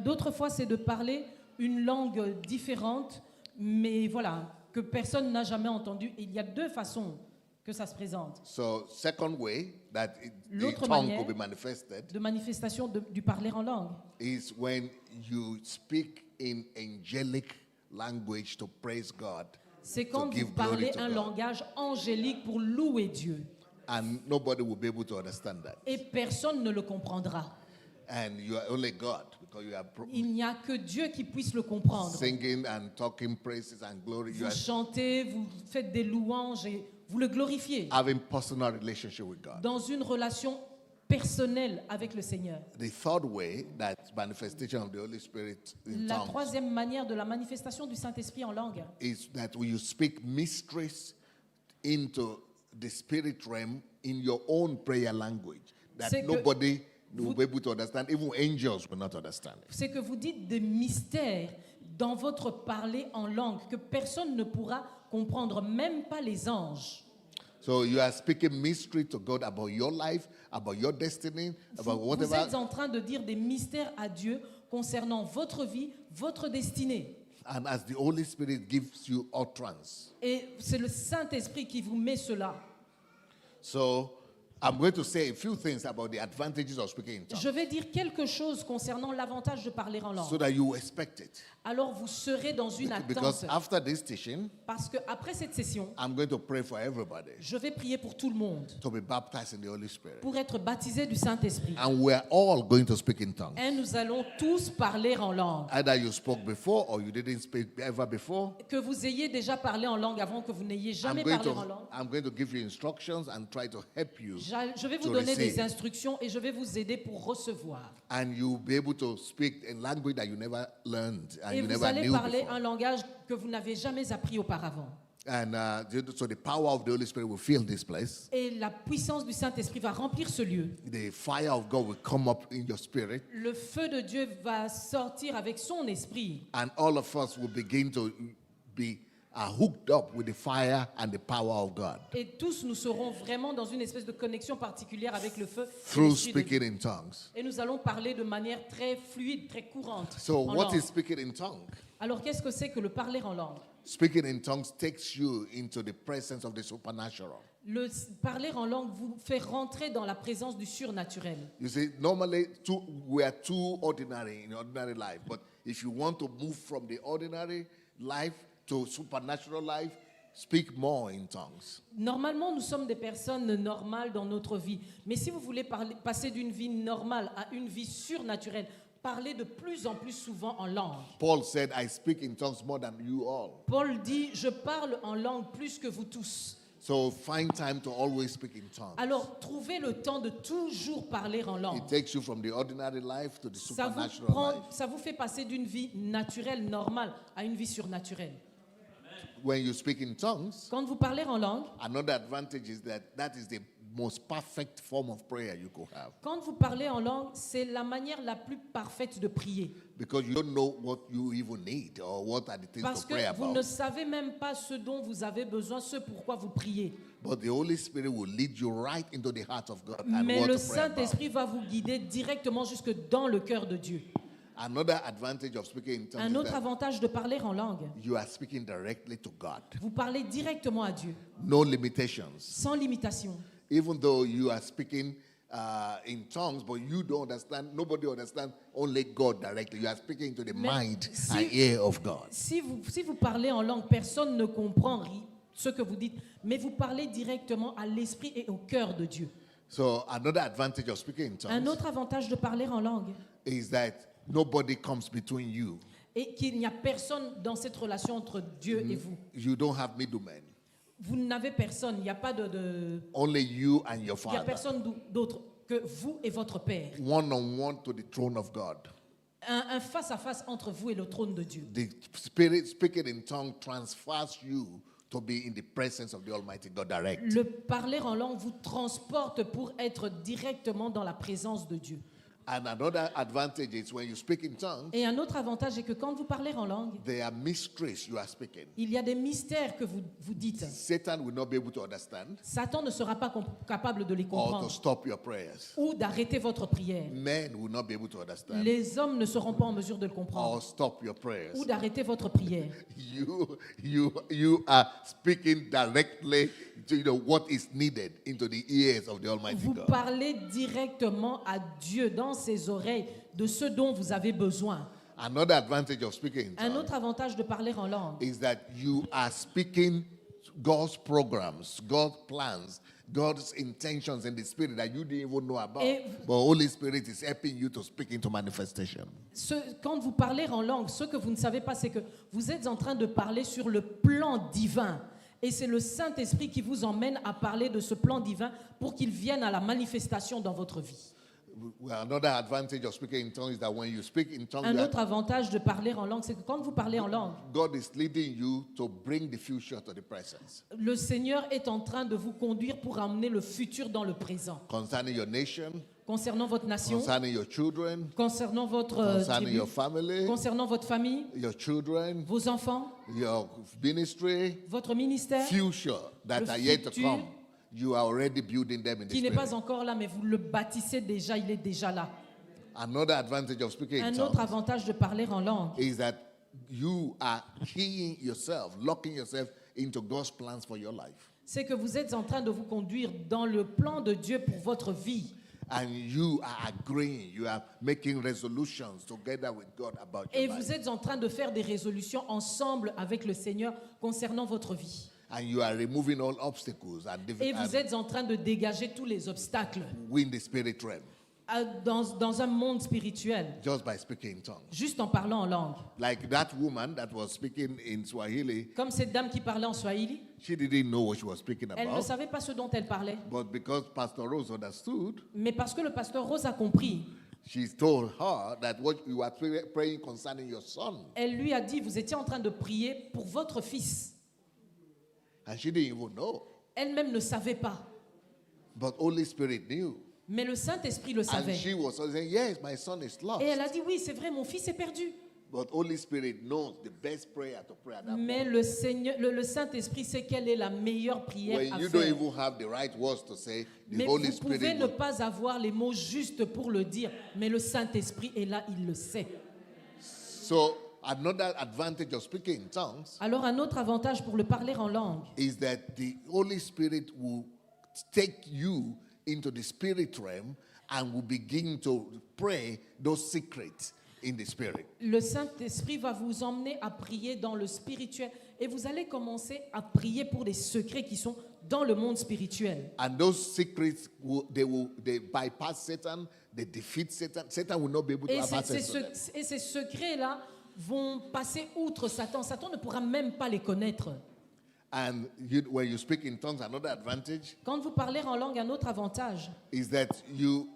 D'autres fois, c'est de parler une langue différente, mais voilà, que personne n'a jamais entendue. Il y a deux façons que ça se présente. So, second way that the L'autre tongue manière could be manifested de manifestation du parler en langue, is when you speak in angelic language to praise God, c'est quand to give vous glory parlez to un God. langage angélique pour louer Dieu. And nobody will be able to understand that. Et personne ne le comprendra. And you are only God because you are Il n'y a que Dieu qui puisse le comprendre. singing and talking praises and glory. You Vous are chantez, vous faites des louanges et vous le glorifiez having personal relationship with God. dans une relation personnelle avec le Seigneur. The third way that manifestation of the Holy Spirit in La tongues troisième manière de la manifestation du Saint-Esprit en langue, is that when you speak mysteries into the spirit realm in your own prayer language that C'est que nobody will be able to understand, even angels will not understand it. c'est que vous dites des mystères dans votre parler en langue que personne ne pourra comprendre, même pas les anges. So you are speaking mystery to God about your life, about your destiny, about Vous whatever. êtes en train de dire des mystères à Dieu concernant votre vie, votre destinée. And as the Holy Spirit gives you utterance. Et c'est le Saint-Esprit qui vous met cela. So I'm going to say a few things about the advantages of speaking in tongues Je vais dire quelque chose concernant l'avantage de parler en so langue. that you expect it. Alors vous serez dans une Because attente. after this teaching, Parce qu'après cette session, I'm going to pray for everybody je vais prier pour tout le monde, to be baptized in the Holy Spirit. pour être baptisé du Saint-Esprit. And we're all going to speak in tongues. Et nous allons tous parler en langue. Either you spoke before or you didn't speak ever before. Que vous ayez déjà parlé en langue avant que vous n'ayez jamais parlé en langue. I'm going to give you instructions and try to help you. Je vais vous to donner receive. des instructions et je vais vous aider pour recevoir. And you'll be able to speak a language that you never learned and Et you vous never allez knew parler before. un langage que vous n'avez jamais appris auparavant. And so the power of the Holy Spirit will fill this place. Et la puissance du Saint-Esprit va remplir ce lieu. The fire of God will come up in your spirit. Le feu de Dieu va sortir avec son esprit. And all of us will begin to be hooked up with the fire and the power of God Et tous nous serons vraiment dans une espèce de connexion particulière avec le feu. et through l'esprit de Dieu. speaking in tongues. Et nous allons parler de manière très fluide, très courante. So en what langue. is speaking in tongues? Alors qu'est-ce que c'est que le parler en langue? Speaking in tongues takes you into the presence of the supernatural. Le parler en langue vous fait rentrer dans la présence du surnaturel. You see, normally we are too ordinary in ordinary life, but if you want to move from the ordinary life to supernatural life, speak more in tongues. Normalement, nous sommes des personnes normales dans notre vie. Mais si vous voulez passer d'une vie normale à une vie surnaturelle, parler de plus en plus souvent en langue. Paul said, I speak in tongues more than you all. Paul dit, je parle en langue plus que vous tous. So find time to always speak in tongues. Alors, trouvez le temps de toujours parler en langue. It takes you from the ordinary life to the supernatural life. Ça vous fait passer d'une vie naturelle, normale, à une vie surnaturelle. When you speak in tongues, Quand vous parlez en langue, another advantage is that is the most perfect form of prayer you could have. quand vous parlez en langue, c'est la manière la plus parfaite de prier. Because you don't know what you even need or what are the things Parce to que pray vous about. ne savez même pas ce dont vous avez besoin, ce pourquoi vous priez. But the Holy Spirit will lead you right into the heart of God and Mais what le to pray about. Saint-Esprit va vous guider directement jusque dans le cœur de Dieu. Another advantage of speaking in tongues Un is autre that avantage de parler en langue, you are speaking directly to God. vous parlez directement à Dieu, No limitations. sans limitation. Even though you are speaking in tongues, but you don't understand, nobody understands, only God directly. You are speaking to the Mais mind si- and ear of God. Si vous parlez en langue, personne ne comprend ce que vous dites, mais vous parlez directement à l'esprit et au cœur de Dieu. So another advantage of speaking in Un tongues autre avantage de parler en langue is that nobody comes between you. est qu'il n'y a personne dans cette relation entre Dieu et vous. You don't have middlemen. Vous n'avez personne, il n'y a pas Only you and your il y a Father. personne d'autre que vous et votre Père. One-on-one to the throne of God. Un face-à-face entre vous et le trône de Dieu. The Spirit speaking in tongue transfers you to be in the presence of the Almighty God direct. Le parler en langue vous transporte pour être directement dans la présence de Dieu. And another advantage is when you speak in tongues, Et un autre avantage est que quand vous parlez en langue, there are mysteries you are speaking. il y a des mystères que vous dites. Satan will not be able to understand Satan ne sera pas capable de les or to comprendre stop your prayers. ou d'arrêter votre prière. Men will not be able to understand Les hommes ne seront pas en mesure de le comprendre or stop your prayers. ou d'arrêter votre prière. You are speaking directly to what is needed into the ears of the Almighty Vous God. parlez directement à Dieu dans ses oreilles de ce dont vous avez besoin. Another advantage of speaking in Un tongues autre avantage de parler en langue, is that you are speaking God's programs, God's plans, God's intentions in the spirit that you didn't even know about. Et- But Holy Spirit is helping you to speak into manifestation. quand vous parlez en langue, ce que vous ne savez pas, c'est que vous êtes en train de parler sur le plan divin. Et c'est le Saint-Esprit qui vous emmène à parler de ce plan divin pour qu'il vienne à la manifestation dans votre vie. Another advantage of speaking in tongues is that when you speak in tongues, Un autre avantage de parler en langue, c'est que quand vous parlez en langue, God is leading you to bring the future to the presence. le Seigneur est en train de vous conduire pour amener le futur dans le présent. Concerning your nation, Concernant votre nation, concerning your children, concernant votre concerning tribu, your family, concernant votre famille, your children, vos enfants, your ministry, votre ministère, future that Le are yet to futur come. You are already building them in the qui n'est pas spirit. encore là, mais vous le bâtissez déjà, il est déjà là. Another advantage of speaking in Un autre tongues avantage de parler en langue, is that you are keying yourself, locking yourself into God's plans for your life. c'est que vous êtes en train de vous conduire dans le plan de Dieu pour votre vie. And you are agreeing, you are making resolutions together with God about your Et life. vous êtes en train de faire des résolutions ensemble avec le Seigneur concernant votre vie. And you are removing all obstacles and Et vous êtes en train de dégager tous les obstacles win the spirit realm dans un monde spirituel, just by speaking in tongues. juste en parlant en langue. Like that woman that was speaking in Swahili, Comme cette dame qui parlait en Swahili, she didn't know what she was speaking elle ne about. savait pas ce dont elle parlait. But because Pastor Rose understood, Mais parce que le pasteur Rose a compris, she told her that what you were praying concerning your son. elle lui a dit, vous étiez en train de prier pour votre fils. And she didn't even know. Elle-même ne savait pas. But Holy Spirit knew. Mais le Saint-Esprit le And savait. she was saying, yes, my son is lost. Et elle a dit, oui, c'est vrai, mon fils est perdu. But Holy Spirit knows the best prayer to pray at that Mais moment. le Seigneur, le Saint-Esprit sait quelle est la meilleure prière When à you don't faire. even have the right words to say, the Mais Holy vous pouvez Spirit ne will. pas avoir les mots justes pour le dire, mais le Saint-Esprit est là, il le sait. So another advantage of speaking in tongues Alors un autre avantage pour le parler en langue, is that the Holy Spirit will take you into the spirit realm and will begin to pray those secrets in the spirit. le Saint-Esprit va vous emmener à prier dans le spirituel et vous allez commencer à prier pour des secrets qui sont dans le monde spirituel. And those secrets, they bypass Satan, they defeat Satan. Satan will not be able to Et have access to them. ces secrets-là vont passer outre Satan. Satan ne pourra même pas les connaître. And when you speak in tongues, another advantage Quand vous parlez en langue, un autre avantage, is that you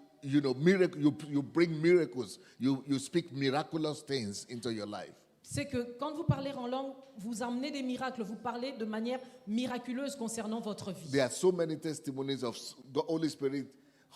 bring miracles. You speak miraculous things into your life. c'est que quand vous parlez en langue, vous emmenez des miracles, vous parlez de manière miraculeuse concernant votre vie. There are so many testimonies of the Holy Spirit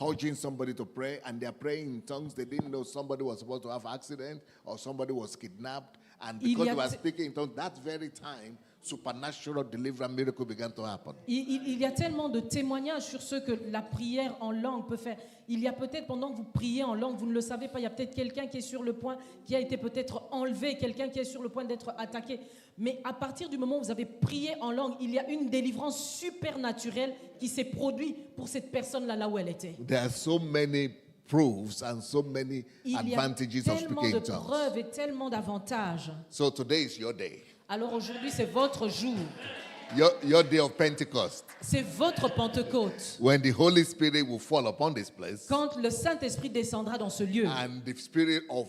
urging somebody to pray, and they are praying in tongues. They didn't know somebody was supposed to have an accident or somebody was kidnapped. And because they were speaking in tongues, that very time, supernatural deliverance miracle began to happen. Il y a tellement de témoignages sur ce que la prière en langue peut faire. Il y a peut-être, pendant que vous priez en langue, vous ne le savez pas, il y a peut-être quelqu'un qui est sur le point, qui a été peut-être enlevé, quelqu'un qui est sur le point d'être attaqué. Mais à partir du moment où vous avez prié en langue, il y a une délivrance supernaturelle qui s'est produite pour cette personne-là, là où elle était. There are so many proofs and so many Il y a advantages of tellement speaking de in tongues. preuves et tellement d'avantages. So today is your day. Alors aujourd'hui, c'est votre jour. Your day of Pentecost. C'est votre Pentecôte. When the Holy Spirit will fall upon this place. Quand le Saint-Esprit descendra dans ce lieu. And the spirit of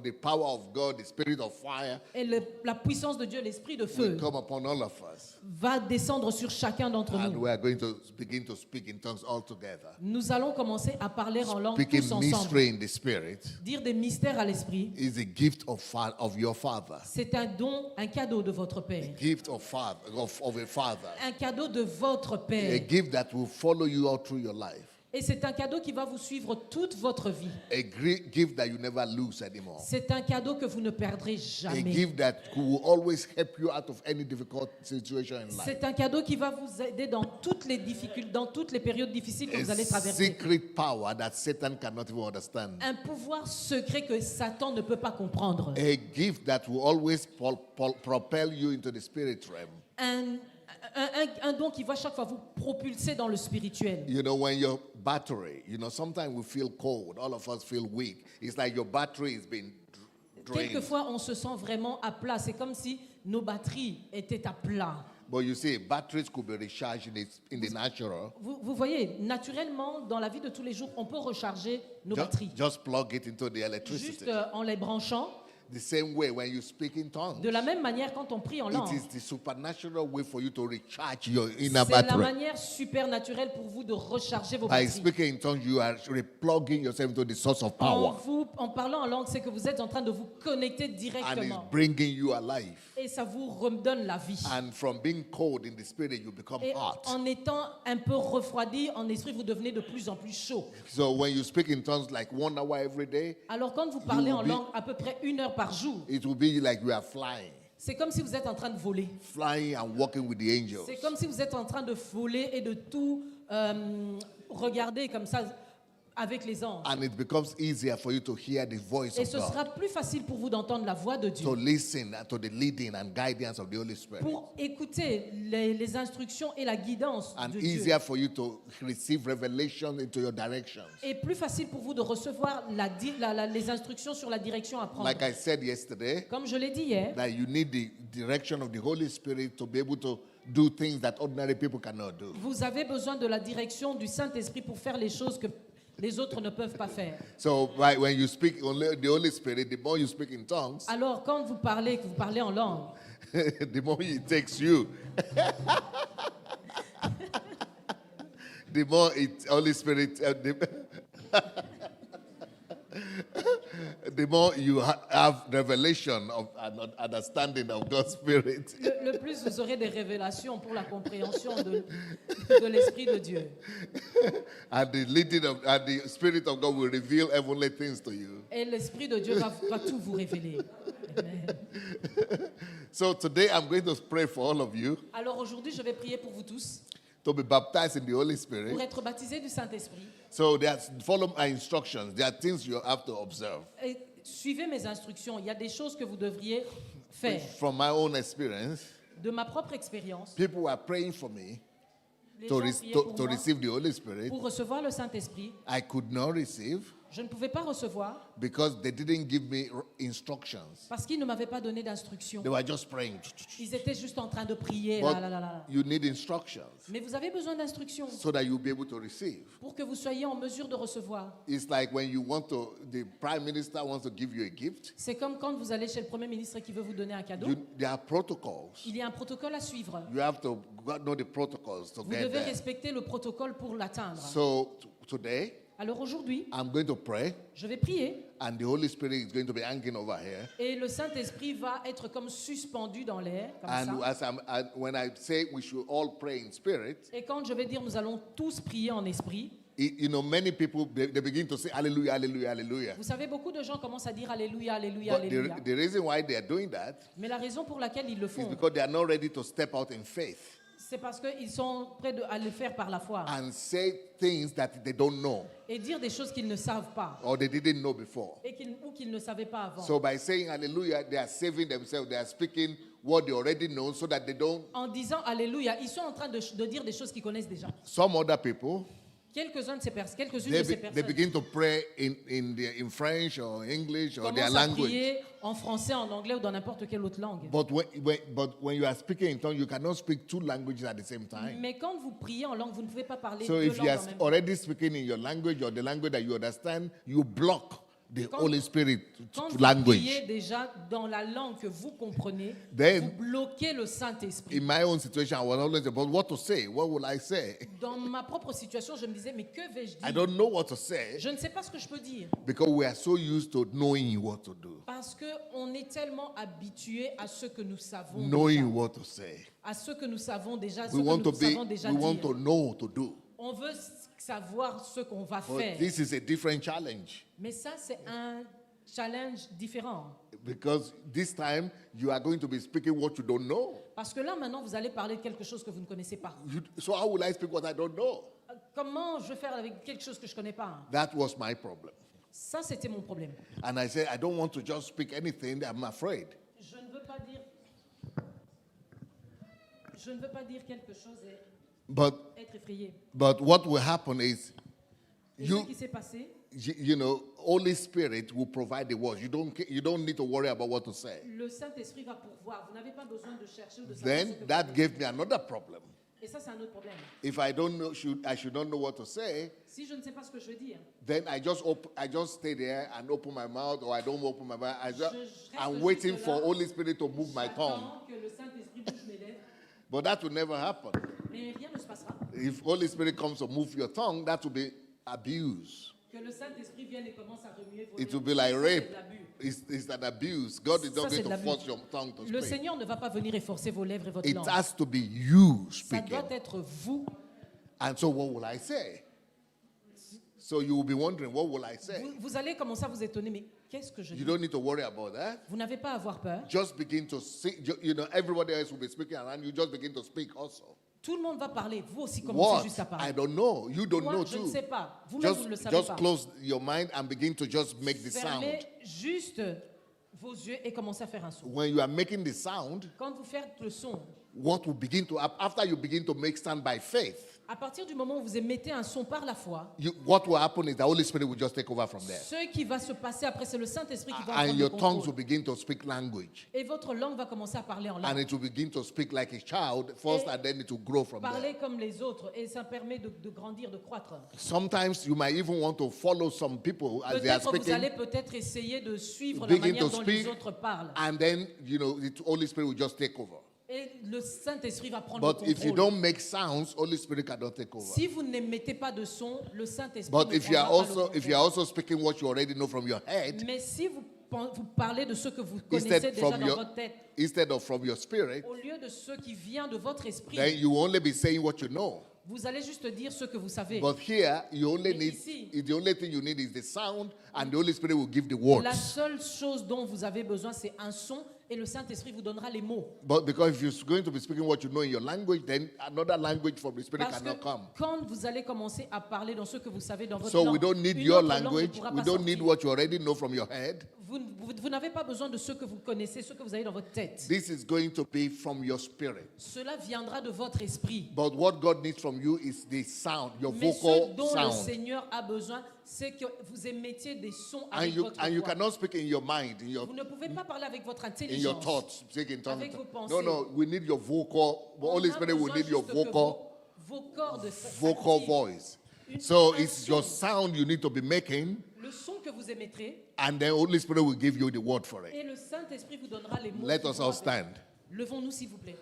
the power of God, the spirit of fire, Et la puissance de Dieu, l'Esprit de will feu, come upon all of us. va descendre sur chacun d'entre And nous. we are going to begin to speak in tongues all together. Nous allons commencer à parler en langue Speaking tous ensemble. mystery in the spirit Dire des mystères à l'Esprit, is a gift of your Father. c'est un don, un cadeau de votre Père. Gift of a Father. Un cadeau de votre A Père. gift that will follow you all through your life. Et c'est un cadeau qui va vous suivre toute votre vie. A great gift that you never lose anymore. C'est un cadeau que vous ne perdrez A jamais. gift that will always help you out of any difficult situation in life. C'est un cadeau qui va vous aider dans toutes les difficultés, dans toutes les périodes difficiles que vous allez A traverser. secret power that Satan cannot even understand. Un pouvoir secret que Satan ne peut pas comprendre. A gift that will always propel you into the spirit realm. Un don qui va chaque fois vous propulser dans le spirituel. You know, when your battery, sometimes we feel cold, all of us feel weak. It's like your battery is being drained. Quelquefois, on se sent vraiment à plat. C'est comme si nos batteries étaient à plat. But you see, batteries could be recharged in the natural. Vous voyez, naturellement, dans la vie de tous les jours, on peut recharger nos batteries. Just plug it into the electricity. Juste en les branchant. The same way when you speak in tongues. De la même manière, quand on prie en langue, It is the supernatural way for you to recharge your inner c'est la battery. manière supernaturelle pour vous de recharger vos By batteries. speaking in tongues, you are replugging yourself into the source of power. En parlant en langue, c'est que vous êtes en train de vous connecter And it's directement. bringing you alive. Et ça vous redonne la vie. And from being cold in the spirit, you become Et hot. en étant un peu refroidi en esprit, vous devenez de plus en plus chaud. So when you speak in tongues like 1 hour every day, Alors quand vous parlez en will be- langue à peu près 1 heure par jour, it will be like you are flying. c'est comme si vous êtes en train de voler. Flying and walking with the angels. C'est comme si vous êtes en train de voler et de tout regarder comme ça avec les anges. And it becomes easier for you to hear the voice Et of ce sera God. plus facile pour vous d'entendre la voix de Dieu. To listen to the leading and guidance of the Holy Spirit. Pour écouter les instructions et la guidance And de Dieu. easier for you to receive revelation into your directions. Et plus facile pour vous de recevoir les instructions sur la direction à prendre. Like I said yesterday, Comme je l'ai dit hier, that you need the direction of the Holy Spirit to be able to do things that ordinary people cannot do. vous avez besoin de la direction du Saint-Esprit pour faire les choses que les autres ne peuvent pas faire. So when you speak only the Holy Spirit, the more you speak in tongues, Alors quand vous parlez en langue, the more it takes you. The more Holy Spirit, the more you have revelation of and understanding of God's Spirit. le plus vous aurez des révélations pour la compréhension de l'Esprit de Dieu. And the Spirit of God will reveal heavenly things to you. Et l'Esprit de Dieu va tout vous révéler. Amen. So today I'm going to pray for all of you Alors aujourd'hui, je vais prier pour vous tous, to be baptized in the Holy pour Spirit. être baptisés du Saint-Esprit. So follow my instructions. There are things you have to observe. Et suivez mes instructions. Il y a des choses que vous devriez faire. From my own experience, De ma propre expérience, people were praying for me les to, gens priaient pour to moi receive the Holy Spirit. pour recevoir le Saint-Esprit. I could not receive Je ne pouvais pas recevoir because they didn't give me instructions. parce qu'ils ne m'avaient pas donné d'instructions. They were just praying. Ils étaient juste en train de prier. But Là, là, là, là. you need instructions Mais vous avez besoin d'instructions so that you'll be able to receive. pour que vous soyez en mesure de recevoir. It's like when the prime minister wants to give you a gift, C'est comme quand vous allez chez le Premier ministre qui veut vous donner un cadeau. there are protocols. Il y a un protocole à suivre. You have to know the protocols to Vous get devez there. respecter le protocole pour l'atteindre. So today, Alors aujourd'hui, I'm going to pray, je vais prier and the Holy Spirit is going to be hanging over here. et le Saint-Esprit va être comme suspendu dans l'air, comme And ça. when I say we should all pray in spirit, Et quand je vais dire nous allons tous prier en esprit, many people they begin to say Hallelujah, Hallelujah, Hallelujah. vous savez, beaucoup de gens commencent à dire Alléluia, Alléluia, But Alléluia. the reason why they are doing that Mais la raison pour laquelle ils le is font, because they are not ready to step out in faith c'est parce qu'ils sont prêts à le faire par la foi and say things that they don't know et dire des choses qu'ils ne savent pas or they didn't know before. et ou qu'ils ne savaient pas avant. So by saying Hallelujah, they are saving themselves. They are speaking what they already know so that they don't. En disant Alléluia, ils sont en train de dire des choses qu'ils connaissent déjà. Some other people, Quelques-unes de ces they personnes begin to pray in French or English or their commencent à language. prier en français, en anglais ou dans n'importe quelle autre langue. But when you are speaking in tongues, you cannot speak two languages at the same time. Mais quand vous priez en langue, vous ne pouvez pas parler So deux if you langues are en même temps. already speaking in your language or the language that you understand, you block the Quand- Holy Spirit Quand vous language. priez déjà dans la langue que vous comprenez, Then- vous bloquez le Saint-Esprit. In my own situation, I was always about what to say. What will I say? Dans ma propre situation, je me disais, mais que vais-je I dire? don't know what to say Je ne sais pas ce que je peux dire. because we are so used to knowing what to do, Parce qu'on est tellement habitué à ce que nous savons knowing déjà. what to say. À ce que nous savons déjà, ce We que want to nous be. savons déjà We want dire. to know what to do. On veut savoir ce qu'on va But faire. this is a different challenge Mais ça, c'est un challenge différent. because this time you are going to be speaking what you don't know. Parce que là, maintenant, vous allez parler de quelque chose que vous ne connaissez pas. So how will I speak what I don't know? Comment je vais faire avec quelque chose que je ne connais pas? That was my problem. Ça, c'était mon problème. And I said, I don't want to just speak anything. I'm afraid. Je ne veux pas dire... Je ne veux pas dire quelque chose et But être effrayé. what will happen is Et ce you qui s'est passé, you know, Holy Spirit will provide the words. You don't need to worry about what to say. le Saint-Esprit va pourvoir. Vous n'avez pas besoin de chercher ou de savoir ce Then que that vous gave me another problem. Et ça, c'est un autre problème. If I don't know, I should not know what to say. Si je ne sais pas ce que je veux dire, Then I just stay there and open my mouth, or I don't open my mouth. I'm reste waiting juste for là. Holy Spirit to move my tongue. j'attends que le Saint-Esprit bouge mes lèvres, But that will never happen. mais rien ne se passera. If Holy Spirit comes to move your tongue, that will be abuse. Que le Saint-Esprit vienne et commence à remuer vos It will lèvres. be like Ça, c'est rape. de l'abus. It's an abuse. God is Ça, not c'est going de to l'abus. force your tongue to Le speak. Seigneur ne va pas venir et forcer vos lèvres et votre It langue. has to be you Ça speaking. doit être vous. And so what will I say? So you will be wondering, what will I say? Vous allez commencer à vous étonner, mais qu'est-ce que je You dis? don't need to worry about that. Vous n'avez pas à avoir peur. Just begin to see, you know, everybody else will be speaking around you. Just begin to speak also. Tout le monde va parler. Vous aussi, commencez What? juste à I parler. don't know. You don't Moi, know je ne too. sais pas. Vous-même, vous ne le savez Just pas. close your mind and begin to just make the sound. Fermez juste vos yeux et commencez à faire un son. When you are making the sound, Quand vous faites le son, what will begin to happen after you begin to make sound by faith? à partir du moment où vous émettez un son par la foi, What will happen is the Holy Spirit will just take over from there. ce qui va se passer après, c'est le Saint-Esprit qui va en And prendre le your tongues will contrôle. begin to speak language. Et votre langue va commencer à parler en And langue. it will begin to speak like a child first, Et and then it will grow from there. Parler comme les autres. Et ça permet de grandir, de croître. Sometimes you might even want to follow some people as they are Peut-être vous allez speaking, peut-être essayer de suivre la begin manière to dont les speak, autres parlent. and then, you know, the Holy Spirit will just take over. Et le Saint-Esprit va prendre But le if you contrôle. don't make sounds, Holy Spirit cannot take over. Si vous n'émettez pas de son, le Saint-Esprit But ne if you are prendra pas le also if you are also speaking what you already know from your head, Mais si vous parlez de ce que vous instead connaissez déjà from dans your votre tête, instead of from your spirit, au lieu de ce qui vient de votre esprit, then you will only be saying what you know. vous allez juste dire ce que vous savez. But here, you only Mais need ici- the only thing you need is the sound, and the Holy Spirit will give the La words. seule chose dont vous avez besoin, c'est un son et le Saint-Esprit vous donnera les mots. But because if you're going to be speaking what you know in your language, then another language from the Spirit Parce que cannot come. quand vous allez commencer à parler dans ce que vous savez dans votre So langue, we don't need une your autre langue ne language. pourra We pas don't need sortir. what you already know from your head. Vous n'avez pas besoin de ce que vous connaissez, ce que vous avez dans votre tête. This is going to be from your spirit. Cela viendra de votre esprit. But what God needs from you is the sound, your Mais ce vocal dont le sound. Seigneur a besoin, c'est que vous émettiez des sons And avec you, votre and you voix. cannot speak in your mind, Vous ne pouvez pas parler avec votre in your intelligence. thoughts, speak in tongues. Avec vos pensées. No, no, we need your vocal. The On Holy a Spirit will besoin need your juste que vocal vos cordes vocal s'activent. voice. Une- So un it's your son. sound you need to be making, Le son que vous émettrez, and the Holy Spirit will give you the word for it. et le Saint-Esprit vous donnera les mots. Let qui us vont all avec. stand. Levons-nous s'il vous plaît.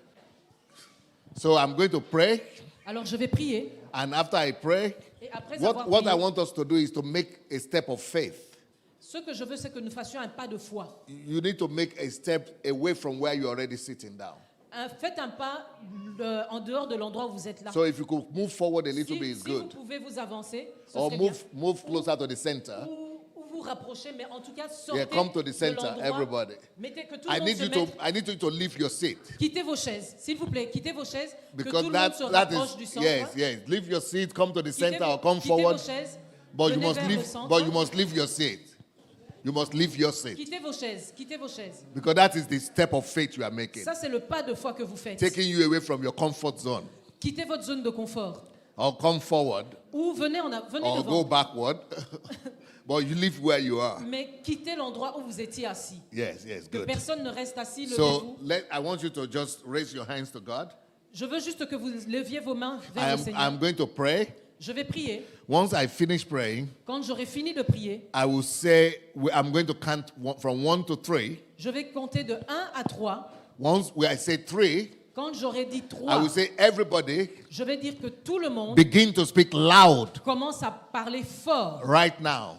So I'm going to pray, Alors je vais prier, and after I pray, et après avoir what I prié, want us to do is to make a step of faith. ce que je veux, c'est que nous fassions un pas de foi. You need to make a step away from where you're already sitting down. Faites un pas en dehors de l'endroit où vous êtes là. So if you could move forward a little bit, Si it's vous good. pouvez vous avancer, ce Or serait bien. move closer to the center. Ou vous rapprocher, mais en tout cas, sortez Yeah, come to the de center, l'endroit. everybody. Mettez que tout I le monde need se you mette. to I need you to leave your seat. Quittez vos chaises, s'il vous plaît, quittez vos chaises, que Because tout le monde se rapproche is du centre. yes. Leave your seat, come to the Quittez center vos- or come quittez forward. vos chaises, But you venez must vers leave le centre. but you must leave your seat. You must leave your seat. Quittez vos chaises, quittez vos chaises. Because that is the step of faith you are making. Ça, c'est le pas de foi que vous faites. Taking you away from your comfort zone. Quittez votre zone de confort. Or come forward. Ou venez venez Or devant. go backward. But you live where you are. Mais quittez l'endroit où vous étiez assis. Yes, Que good. personne ne reste assis, So levez-vous. I want you to just raise your hands to God. Je veux juste que vous leviez vos mains vers le Seigneur. I'm going to pray. Je vais prier. Once I finish praying, Quand j'aurai fini de prier, I will say, I'm going to count from 1 to 3. je vais compter de 1 à 3. Once I say 3, Quand j'aurai dit I 3, will say, everybody je vais dire que tout le monde begin to speak loud commence à parler fort right now.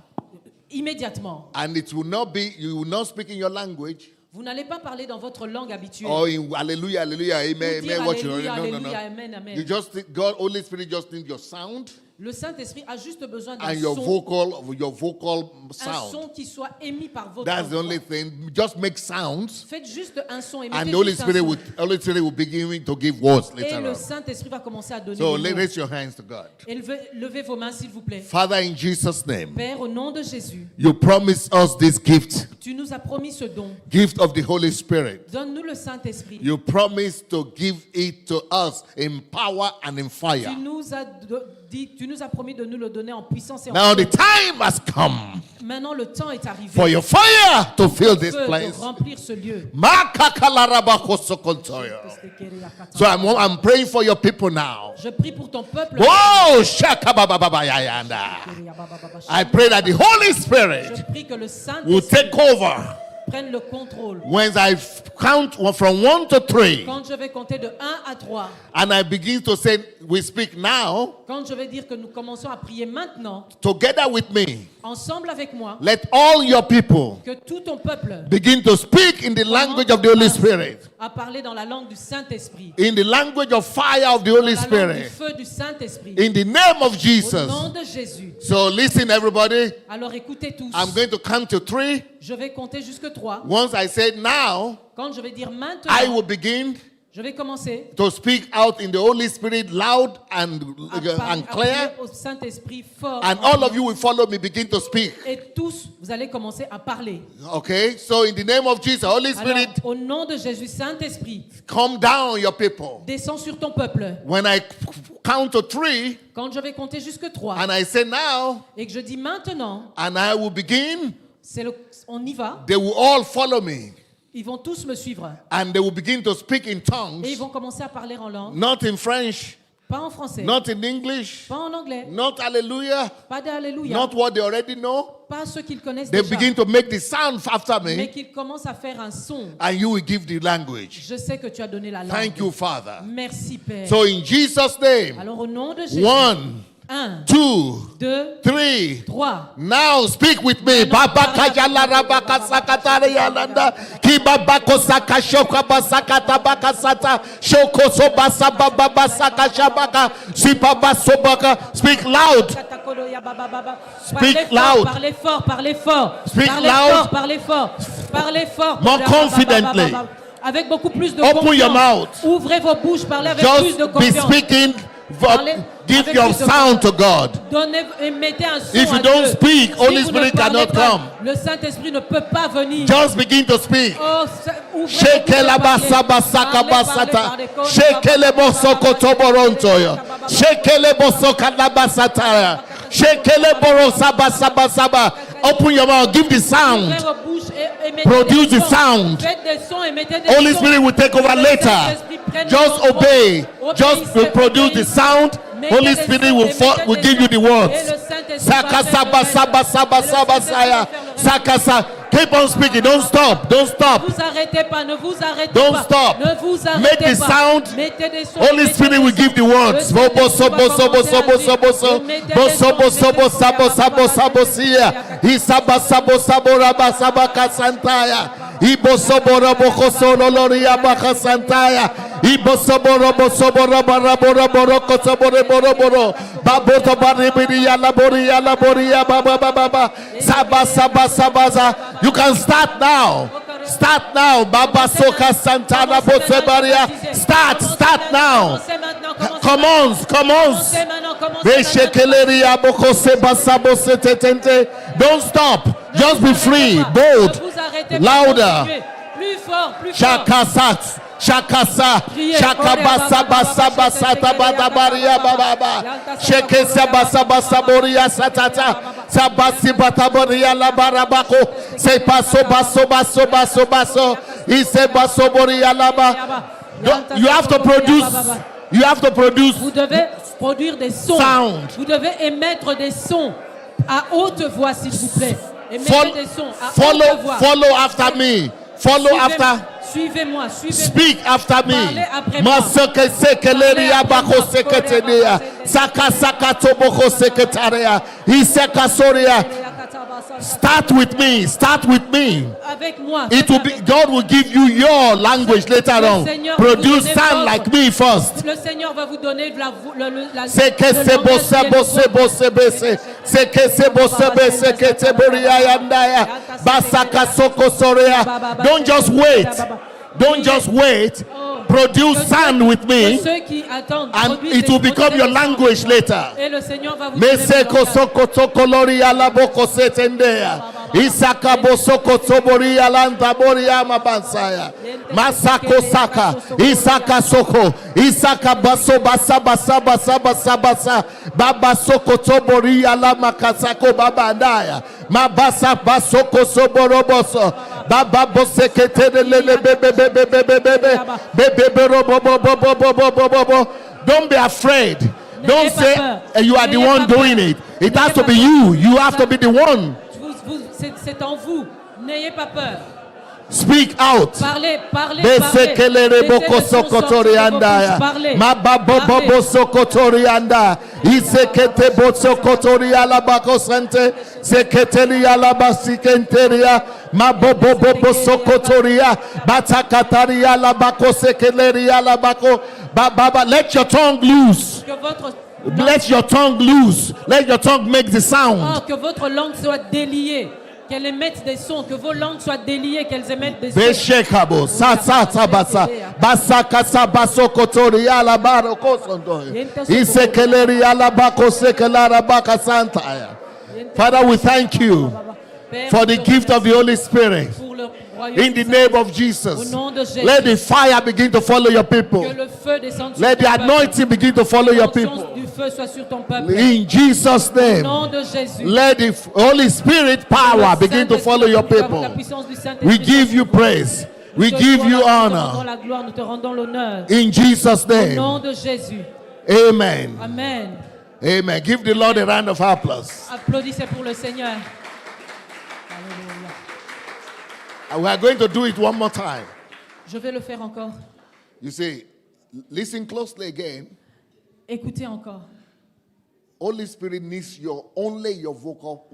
immédiatement. And it will not be, you will not speak in your language. Vous n'allez pas parler dans votre langue habituelle. Or in hallelujah, hallelujah, amen, Ou dire amen. What you alléluia, no, no, alléluia, no. amen, amen. You just think God, Holy Spirit just needs your sound Le Saint-Esprit a juste besoin d'un and your son, vocal un sound. son qui soit émis par votre That's the voix. only thing. Just make sounds, Faites juste un son et and mettez the Holy juste un Spirit son. will begin to give words Et later le on. Saint-Esprit va commencer à donner So des mots. raise your hands to God. Et levez vos mains, s'il vous plaît. Father, in Jesus' name, Père, au nom de Jésus, you promise us this gift, tu nous as promis ce don. gift of the Holy Spirit. Donne-nous le Saint-Esprit. You promise to give it to us in power and in fire. Tu nous as promis de nous le donner en puissance et en Now feu. the time has come Maintenant, le temps est arrivé for your fire to fill this Feu de place. remplir ce lieu. So I'm praying for your people now. Je prie pour ton peuple. Whoa, shakabababayayanda. I pray that the Holy Je Spirit prie que le will Saint-Esprit take over. prenne le contrôle. When I count from 1 to 3, Quand je vais compter de 1 à 3, and I begin to say, we speak now, quand je vais dire que nous commençons à prier maintenant, together with me, ensemble avec moi, let all your people que tout ton peuple begin to speak in the language of the Holy Spirit, à parler dans la langue du Saint-Esprit, in the language of fire of the dans Holy la langue du Spirit, feu du Saint-Esprit, in the name of au Jesus. nom de Jésus. So listen, everybody. Alors écoutez tous, I'm going to count to 3. je vais compter jusque 3. Once I say now, Quand je vais dire I maintenant, will begin je vais commencer to speak out in the Holy Spirit loud and à clear. prier au Saint-Esprit fort. And all of you will follow me, begin to speak. Et tous, vous allez commencer à parler. Okay? So in the name of Jesus, Holy Alors, Spirit, au nom de Jésus, Saint-Esprit, come down on your people. descends sur ton peuple. When I count to 3 Quand je vais compter jusque 3 and I say now, et que je dis maintenant, and I will begin, on y va, they will all follow me. ils vont tous me suivre. And they will begin to speak in Et ils tongues, vont commencer à parler en langue, not in French, pas en français, not in English, pas en anglais, not hallelujah, pas d'alléluia, not what they already know. pas ceux qu'ils connaissent They déjà, begin to make the sound after mais me, qu'ils commencent à faire un son. and you will give the language. Je sais que tu as donné la langue. Thank you, Father. Merci, Père. So in Jesus' name, Alors au nom de Jésus, 1, 1, 2, 2, 3. 3. Now speak with me. Baba kajala rabaka sakatari yalanda. Kibaba kosaka shoka basakata bakasata. Shoko sobasa baba basaka shabaka. Sipaba sobaka. Speak loud. Speak loud. Parlez fort, parlez fort. Speak Parlez loud. fort, parlez fort. Parlez fort. More confidently. Avec beaucoup plus de Open confiance. your mouth. Ouvrez vos bouches, parlez avec plus Just de be confiance. speaking Give avec your plus de sound to voix. God. Donnez et mettez un son If you à don't Dieu. speak, Si Holy vous ne Spirit parlez cannot pas, come. le Saint-Esprit ne peut pas venir. Just begin to speak. Oh, ouvrez Shekele vos bouches et basa parlez. basaka Parlez, basata. parlez, parlez. Shekele boso kotoborontoyo. Shekele boso kalabasata. Shekele borosa basa basaba. Open your mouth. Give the sound. Ouvrez vos bouches et mettez Produce des the sons. sound. Faites des sons et mettez des Holy sons. Spirit will take over Le later. Saint-Esprit prenne Just le contrôle. obey. Just Obéissez, produce the obéissez. sound. Mettez Holy des Spirit sons will, et mettez will des give you sons. the words. Et le Saint-Esprit Saka va faire saba le saba reste. saba Et le saba Saint-Esprit saya. va faire le reste. Saka sa. Keep on speaking. Don't stop. Don't stop. Ne vous arrêtez pas, ne vous arrêtez Don't pas. stop. Ne vous arrêtez Make the pas. sound. Mettez des sons. Holy mettez Spirit des will sons. give the Le words. Saint-Esprit Boso va boso commencer boso à boso dire. boso Et mettez des boso sons, boso mettez des boso sons. boso boso bosia. Isaba sabo sabo raba saba kasantaya. Iboso boro boko solo loria baka santaya. Iboso boro boso boro bara boro boro koso boro boro boro. Baboto bari biri yala bori yala bori ya baba baba baba. Saba saba saba sa. You can start now. Start now. Baba soka santana bose baria. Start now. Commence. Commencez maintenant, commencez maintenant. Beshekeleria boko seba sabo setetente. Don't stop. Just be free, bold, Ne vous arrêtez pas, louder. continuez. Plus fort, plus fort. Shakasat. Shakasa. Shakabasa basa basa tabada baria baba. Shekesa basa basa boria satata. Sabasi bataboria la barabako. Se paso baso baso baso baso. Ise baso boria la ba. You have to produce. You have to produce Vous devez produire des sons. sound. Vous devez émettre des sons à haute voix, s'il vous plaît. Émettez Follow, des sons à haute voix. follow after me. Follow after. Suivez-moi, suivez-moi. Speak after me. Parlez après moi. Maseke sekeleri abako seketeria. Saka saka toboko seketaria. Iseka soria. Start with me. Start with me. Avec moi. It will be. God will give you your language later on. Produce sound like me first. Le Seigneur va vous donner de la Seke sebo sebo sebo sebese. Seke sebo sebe sekete boria yandaya. Basaka soko soria. Don't just wait. Don't just wait. Produce sound with me, ceux qui attendent, and it will become your language later. Et le Seigneur va vous donner Meseko soko tokolori alaboko setendea. Isaka bosoko tobori alanta bori amabansaya. Masako saka. Isaka soko. Isaka baso basa basa basa basa basa. Baba soko tobori alamakasako baba andaya. Mabasa basoko soboroboso. Baba bosekete lele bebe bebe bebe bebe bebe robo bo bo bo bo bo bo bo bo. Don't be afraid. Don't say you are the one doing it. It has to be you. You have to be the one. C'est en vous. N'ayez pas peur. Speak out. Parlez, parlez, Besekelere boko sokotorianda. Mababo bobo sokotorianda. Isekete bosokotoria la bako sente. Seketeria la basikenteria. Mabobo bobo sokotoria. Batakataria la bako sekeleria la bako. Baba, let your tongue loose. Let your tongue loose. Let your tongue make the sound. Que votre langue soit déliée. Qu'elle émette des sons, que vos langues soient déliées, qu'elles émettent des sons. Beshekabo, basa, basakasa basokotoria la baroko sondo. Isekeleria la bako sekelara baka santaya. Father, we thank you for the gift of the Holy Spirit. In the name of Jesus, let the fire begin to follow your people. Let the anointing begin to follow your people. In Jesus' name, let the Holy Spirit power begin to follow your people. We give you praise. We give you honor. In Jesus' name. Amen. Amen. Amen. Give the Lord a round of applause. Applaudissez pour le Seigneur. And we are going to do it one more time. Je vais le faire encore. You see, listen closely again. Écoutez encore. Holy Spirit needs only your vocal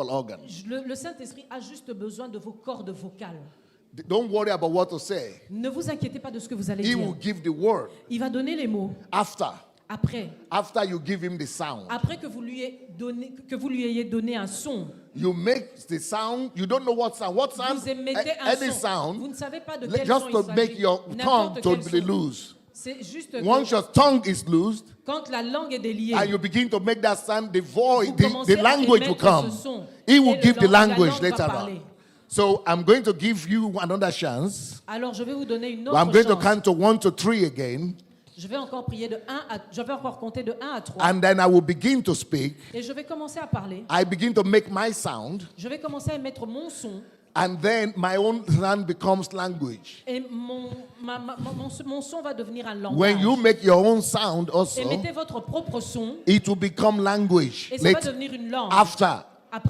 organ. Le Saint-Esprit a juste besoin de vos cordes vocales. Don't worry about what to say. Ne vous inquiétez pas de ce que vous allez He dire. will give the word. Il va donner les mots. After. after you give him the sound, après que vous lui ayez donné un son, you make the sound. You don't know what sound. What sound? vous émettez un Any son. sound. Vous ne savez pas de quel Just son to il make s'agit. your tongue N'importe to quel be son. loose. C'est juste que Once your tongue is loosed, quand la langue est déliée, and you begin to make that sound, the voice, vous the commencez à language will émettre come. ce son. He will Et give the la language langue va later parler. on. So I'm going to give you another chance. Alors je vais vous donner une autre I'm going to chance. count to 1 to 3 again, Je vais encore prier je vais encore compter de 1 à 3. and then I will begin to speak. Et je vais commencer à parler. I begin to make my sound, Je vais commencer à émettre mon son. and then my own sound becomes language. Et mon son va devenir un langage. When you make your own sound also, Émettez votre propre son it will become language. et ça va Later, devenir une langue.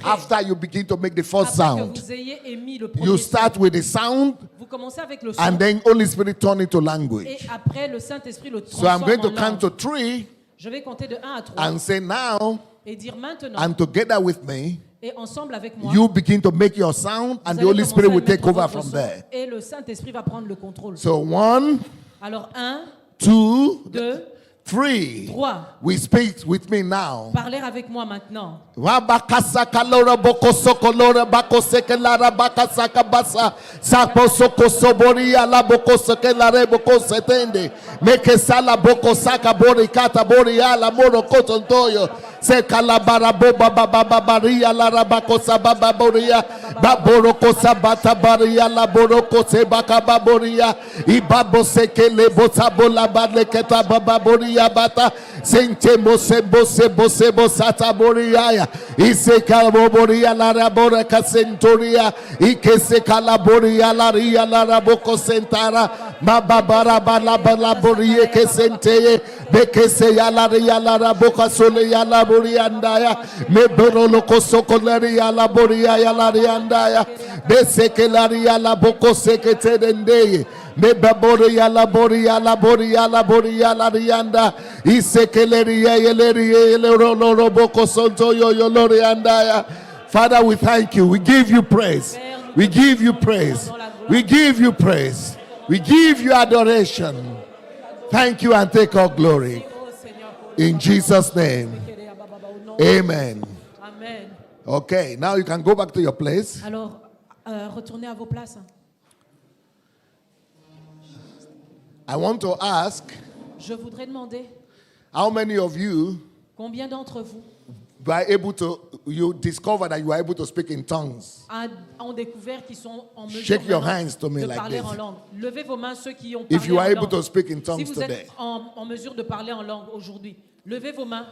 after you begin to make the first Après que sound, vous ayez émis le premier you son, start with the sound, vous commencez avec le son. and then Holy Spirit turn into Et language. après, le Saint-Esprit le So I'm transforme going to en count langue. to 3 Je vais compter de 1 à 3 and say now, et dire maintenant, and together with me, et ensemble avec moi, you begin to make your sound, vous and the allez Holy commencer Spirit à will take mettre over votre from son there. et le Saint-Esprit va prendre le contrôle. So 1, Alors 1, 2, 2, 3. 3. We speak with me now. Parlez avec moi maintenant. Wabakasa kalora boko sokolora bako sekelara bakasaka basa sapo soko soboria la boko sekelare boko setende meke sala boko saka bori kata bori ala moro kotontoyo se kalabara boba baba babaria la rabako sababa boria baboro kosabata baria la boroko se bakaba boria ibabo sekele botabola badle keta baba boria bata sente mose bose bose bosata boria Ise kalaboria la rabora kasentoria ikese kalaboria la ria la raboko sentara mababara bala bala borie kesenteye bekese ya la ria la raboka sole ya la boria ndaya mebero loko sokolari ya la boria ya la ria ndaya beseke la ria la boko seketendeye Mebaboria la boria la boria la boria la rianda isekeleria yeleria yelero boko sonto yo lorianda. Father, we thank you. We give you praise. We give you praise. We give you praise. We give you adoration. Thank you and take all glory. In Jesus' name. Amen. Amen. Okay, now you can go back to your place. Alors, retournez à vos places. I want to ask, Je voudrais demander how many of you combien d'entre vous you discover that you are able to speak in tongues? ont découvert qu'ils sont en mesure Shake your maintenant hands to me de like parler this. en langue. Levez vos mains ceux qui ont If parlé you are en able langue. to speak in Si tongues vous today. êtes en mesure de parler en langue aujourd'hui, levez vos mains.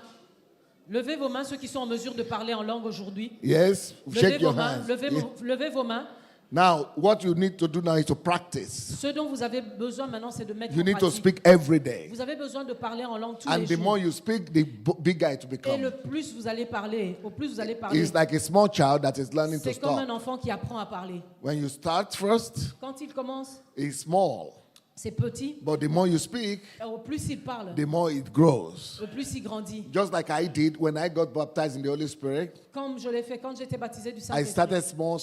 Levez vos mains ceux qui sont en mesure de parler en langue aujourd'hui. Yes, Levez shake vos your mains, hands. levez vos mains. Now, what you need to do now is to practice. Ce dont vous avez besoin maintenant, c'est de mettre You en need to pratique. speak every day. Vous avez besoin de parler en langue tous And les the jours. more you speak, the bigger it will Et le become. plus vous allez parler, au plus vous allez parler. It's like a small child that is learning to C'est comme un stop. enfant qui apprend à parler. When you start first, Quand il commence, it's small. c'est petit. But the more you speak, Au plus il parle, the more it grows. au plus il grandit. Just like I did when I got baptized in the Holy Spirit. Comme je l'ai fait quand j'étais baptisé du I Saint-Esprit. started small.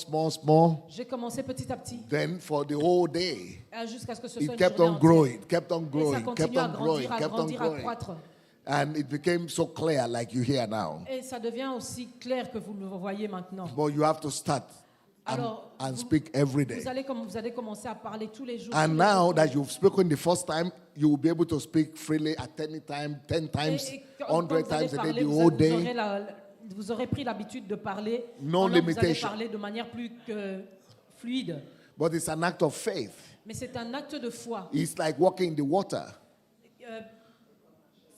J'ai commencé petit à petit, Then for the whole day, jusqu'à ce que ce soit it une kept journée on entière. growing, kept on Et ça growing, kept continue à on growing, grandir, à kept on grandir, à growing. croître. And it became so clear like you hear now. Et ça devient aussi clair que vous le voyez maintenant. But you have to start Alors, and vous- speak every day. Vous allez commencer à parler tous les jours. And tous les now jours. that you've spoken the first time, you will be able to speak freely at any time, 10 times, Et quand 100 vous allez times a day, parler, the vous whole aurez day. vous aurez pris l'habitude de parler. No En langue, vous allez limitation. parler de manière plus que fluide. But it's an act of faith. Mais c'est un acte de foi. It's like walking in the water.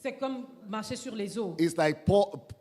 C'est comme marcher sur les eaux. It's like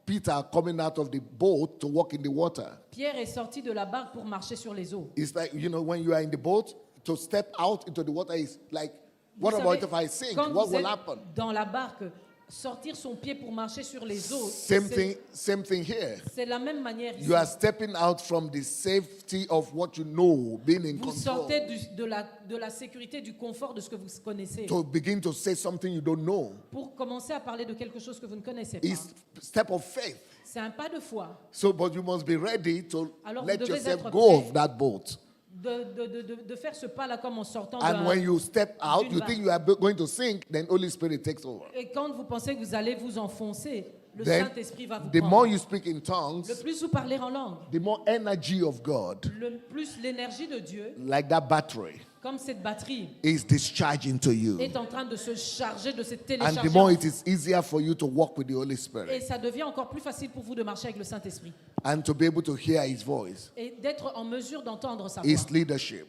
Peter coming out of the boat to walk in the water. Pierre est sorti de la barque pour marcher sur les eaux. It's like, when you are in the boat, to step out into the water is like, what Vous about savez, if I sink? quand What vous will êtes happen? dans la barque, sortir son pied pour marcher sur les eaux, Same thing here. c'est la même manière ici. You are stepping out from the safety of what you know, being in Vous control, sortez de la sécurité, du confort de ce que vous connaissez, to begin to say something you don't know. pour commencer à parler de quelque chose que vous ne connaissez pas. It's step of faith. C'est un pas de foi. So, but you must be ready to Alors, let vous devez yourself être go prêt. of that boat. de faire ce pas-là comme en sortant And when you step out, d'une you barre. think you are going to sink, then Holy Spirit takes over. Et quand vous pensez que vous allez vous enfoncer, le Then, Saint-Esprit va vous the more prendre. you speak in Le tongues, plus vous parlez en langue, the more energy of God, le plus l'énergie de Dieu, like that battery, comme cette batterie, is discharged into you. est en train de se charger, de se And télécharger. the more en it vous. is easier for you to walk with the Holy Et Spirit ça devient encore plus facile pour vous de marcher avec le Saint-Esprit. and to be able to hear His voice, Et d'être en mesure d'entendre sa His voix, leadership.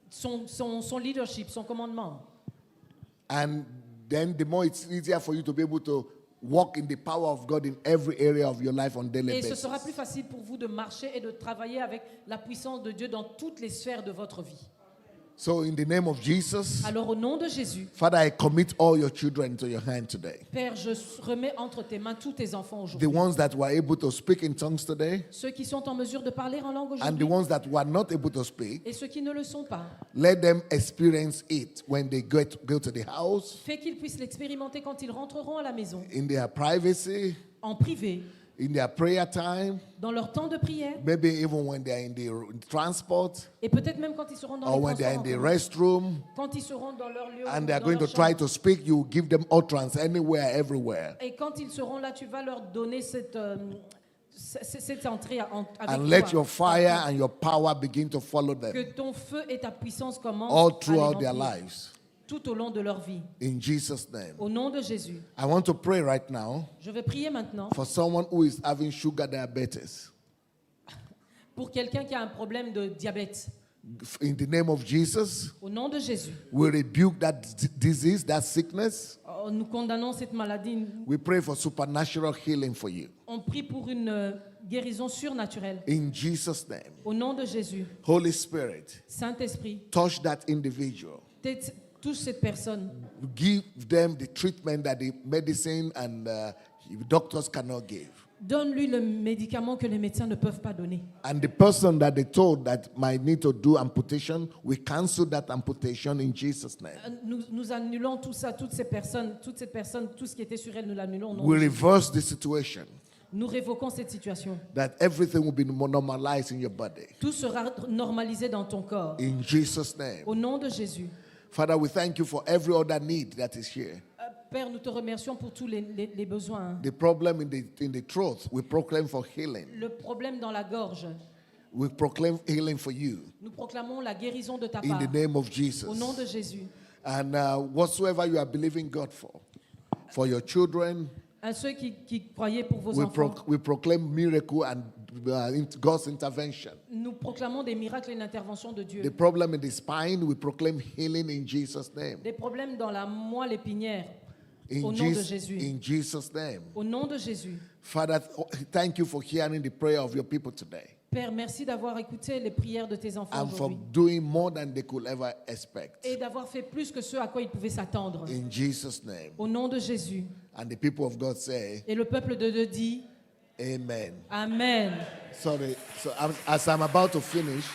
son leadership, son commandement. And then the more it's easier for you to be able to walk in the power of God in every area of your life on daily Et ce basis. sera plus facile pour vous de marcher et de travailler avec la puissance de Dieu dans toutes les sphères de votre vie. So in the name of Jesus, Alors au nom de Jésus, Father, I commit all your children into your hand today. Père, je remets entre tes mains tous tes enfants The aujourd'hui. ones that were able to speak in tongues today Ceux qui sont en mesure de parler en langue and the aujourd'hui ones that were not able to speak, et ceux qui ne le sont pas. let them experience it when they go to the house, Fais qu'ils puissent l'expérimenter quand ils rentreront à la maison, in their privacy, en privé, in their prayer time, dans leur temps de prière maybe even when they are in the transport et peut-être même quand ils seront dans or les when they are in transports the en commun. restroom Quand ils seront dans leur lieu, and they are dans going leur to try chambre. to speak, you give them utterance anywhere, everywhere. Et quand ils seront là, tu vas leur donner cette entrée avec And let toi. your fire and your power begin to follow them Que ton feu et ta puissance commencent all à les throughout their remplir lives. tout au long de leur vie. In Jesus' name. Au nom de Jésus. I want to pray right now Je vais prier maintenant for someone who is having sugar diabetes. pour quelqu'un qui a un problème de diabète. In the name of Jesus, Au nom de Jésus. we rebuke that disease, that sickness. Oh, nous condamnons cette maladie. We pray for supernatural healing for you. On prie pour une guérison surnaturelle. In Jesus' name. Au nom de Jésus. Holy Spirit, Saint-Esprit, touch that individual. touche cette personne. Give them the treatment that the medicine and doctors cannot give. Donne-lui le médicament que les médecins ne peuvent pas donner. And the person that they told that might need to do amputation, we cancel that amputation in Jesus' name. Nous annulons tout ça, toutes ces personnes, tout ce qui était sur elle, nous l'annulons. au nom We de Jésus. reverse the situation. Nous révoquons cette situation. That everything will be normalized in your body. Tout sera normalisé dans ton corps. In Jesus' name. Au nom de Jésus. Father, we thank you for every other need that is here. Père, nous te remercions pour tous les besoins. The problem in the throat, we proclaim for healing. Le problème dans la gorge, We proclaim healing for you nous proclamons la guérison de ta in part. the name of Jesus. Au nom de Jésus. And whatsoever you are believing God for your children, À ceux qui croyaient pour vos we, enfants, we proclaim miracle and God's intervention. nous proclamons des miracles et une intervention de Dieu. The problem in the spine, we proclaim healing in Jesus' name. Des problèmes dans la moelle épinière. In, Au nom de Jésus. in Jesus' name. Au nom de Jésus. Father, thank you for hearing the prayer of your people today Père, merci d'avoir écouté les prières de tes enfants and for aujourd'hui. doing more than they could ever expect. Et d'avoir fait plus que ce à quoi ils pouvaient s'attendre. In Jesus' name. Au nom de Jésus. And the people of God say, Et le peuple de Dieu dit Amen. Amen. Sorry. So as I'm about to finish,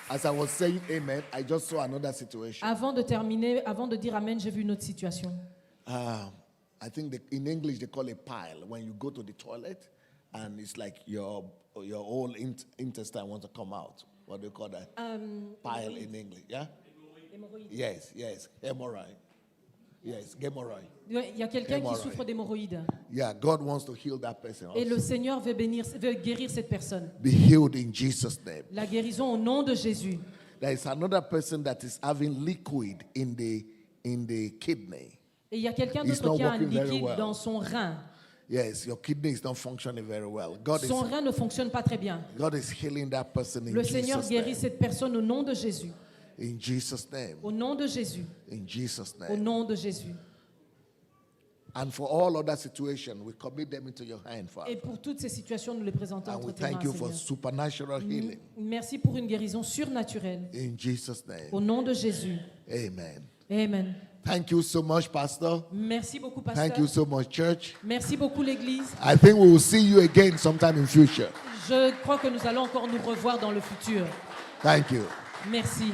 as I was saying amen, I just saw another situation. Avant de terminer, avant de dire Amen, j'ai vu une autre situation. I think in English they call it pile. When you go to the toilet and it's like your whole intestine wants to come out. What do you call that? Pile in English, yeah? Yes, hemorrhoid. Yes, hemorrhoid. Il y a quelqu'un qui Hémorroïde. souffre d'hémorroïdes. Yeah, God wants to heal that person Et le also. Seigneur veut guérir cette personne. Be healed in Jesus' name. La guérison au nom de Jésus. There is another person that is having liquid in the kidney. Et il y a quelqu'un It's d'autre not qui a un working very liquide well. dans son rein. Yes, your kidney is not functioning very well. Son rein ne fonctionne pas très bien. God is healing that person in Le Seigneur Jesus' guérit name. cette personne au nom de Jésus. In Jesus' name. Au nom de Jésus. In Jesus' Au name. nom de Jésus. And for all other situations, we commit them into your hand, Father. Et pour toutes ces situations, nous les présentons And entre we tes mains, thank you for Seigneur. supernatural healing. Merci pour une guérison surnaturelle. In Jesus' name. Au nom de Jésus. Amen. Amen. Thank you so much, Pastor. Merci beaucoup, Thank you pasteur. so much, church. Merci beaucoup, l'Église. I think we will see you again sometime in future. Je crois que nous allons encore nous revoir dans le futur. Thank you. Merci.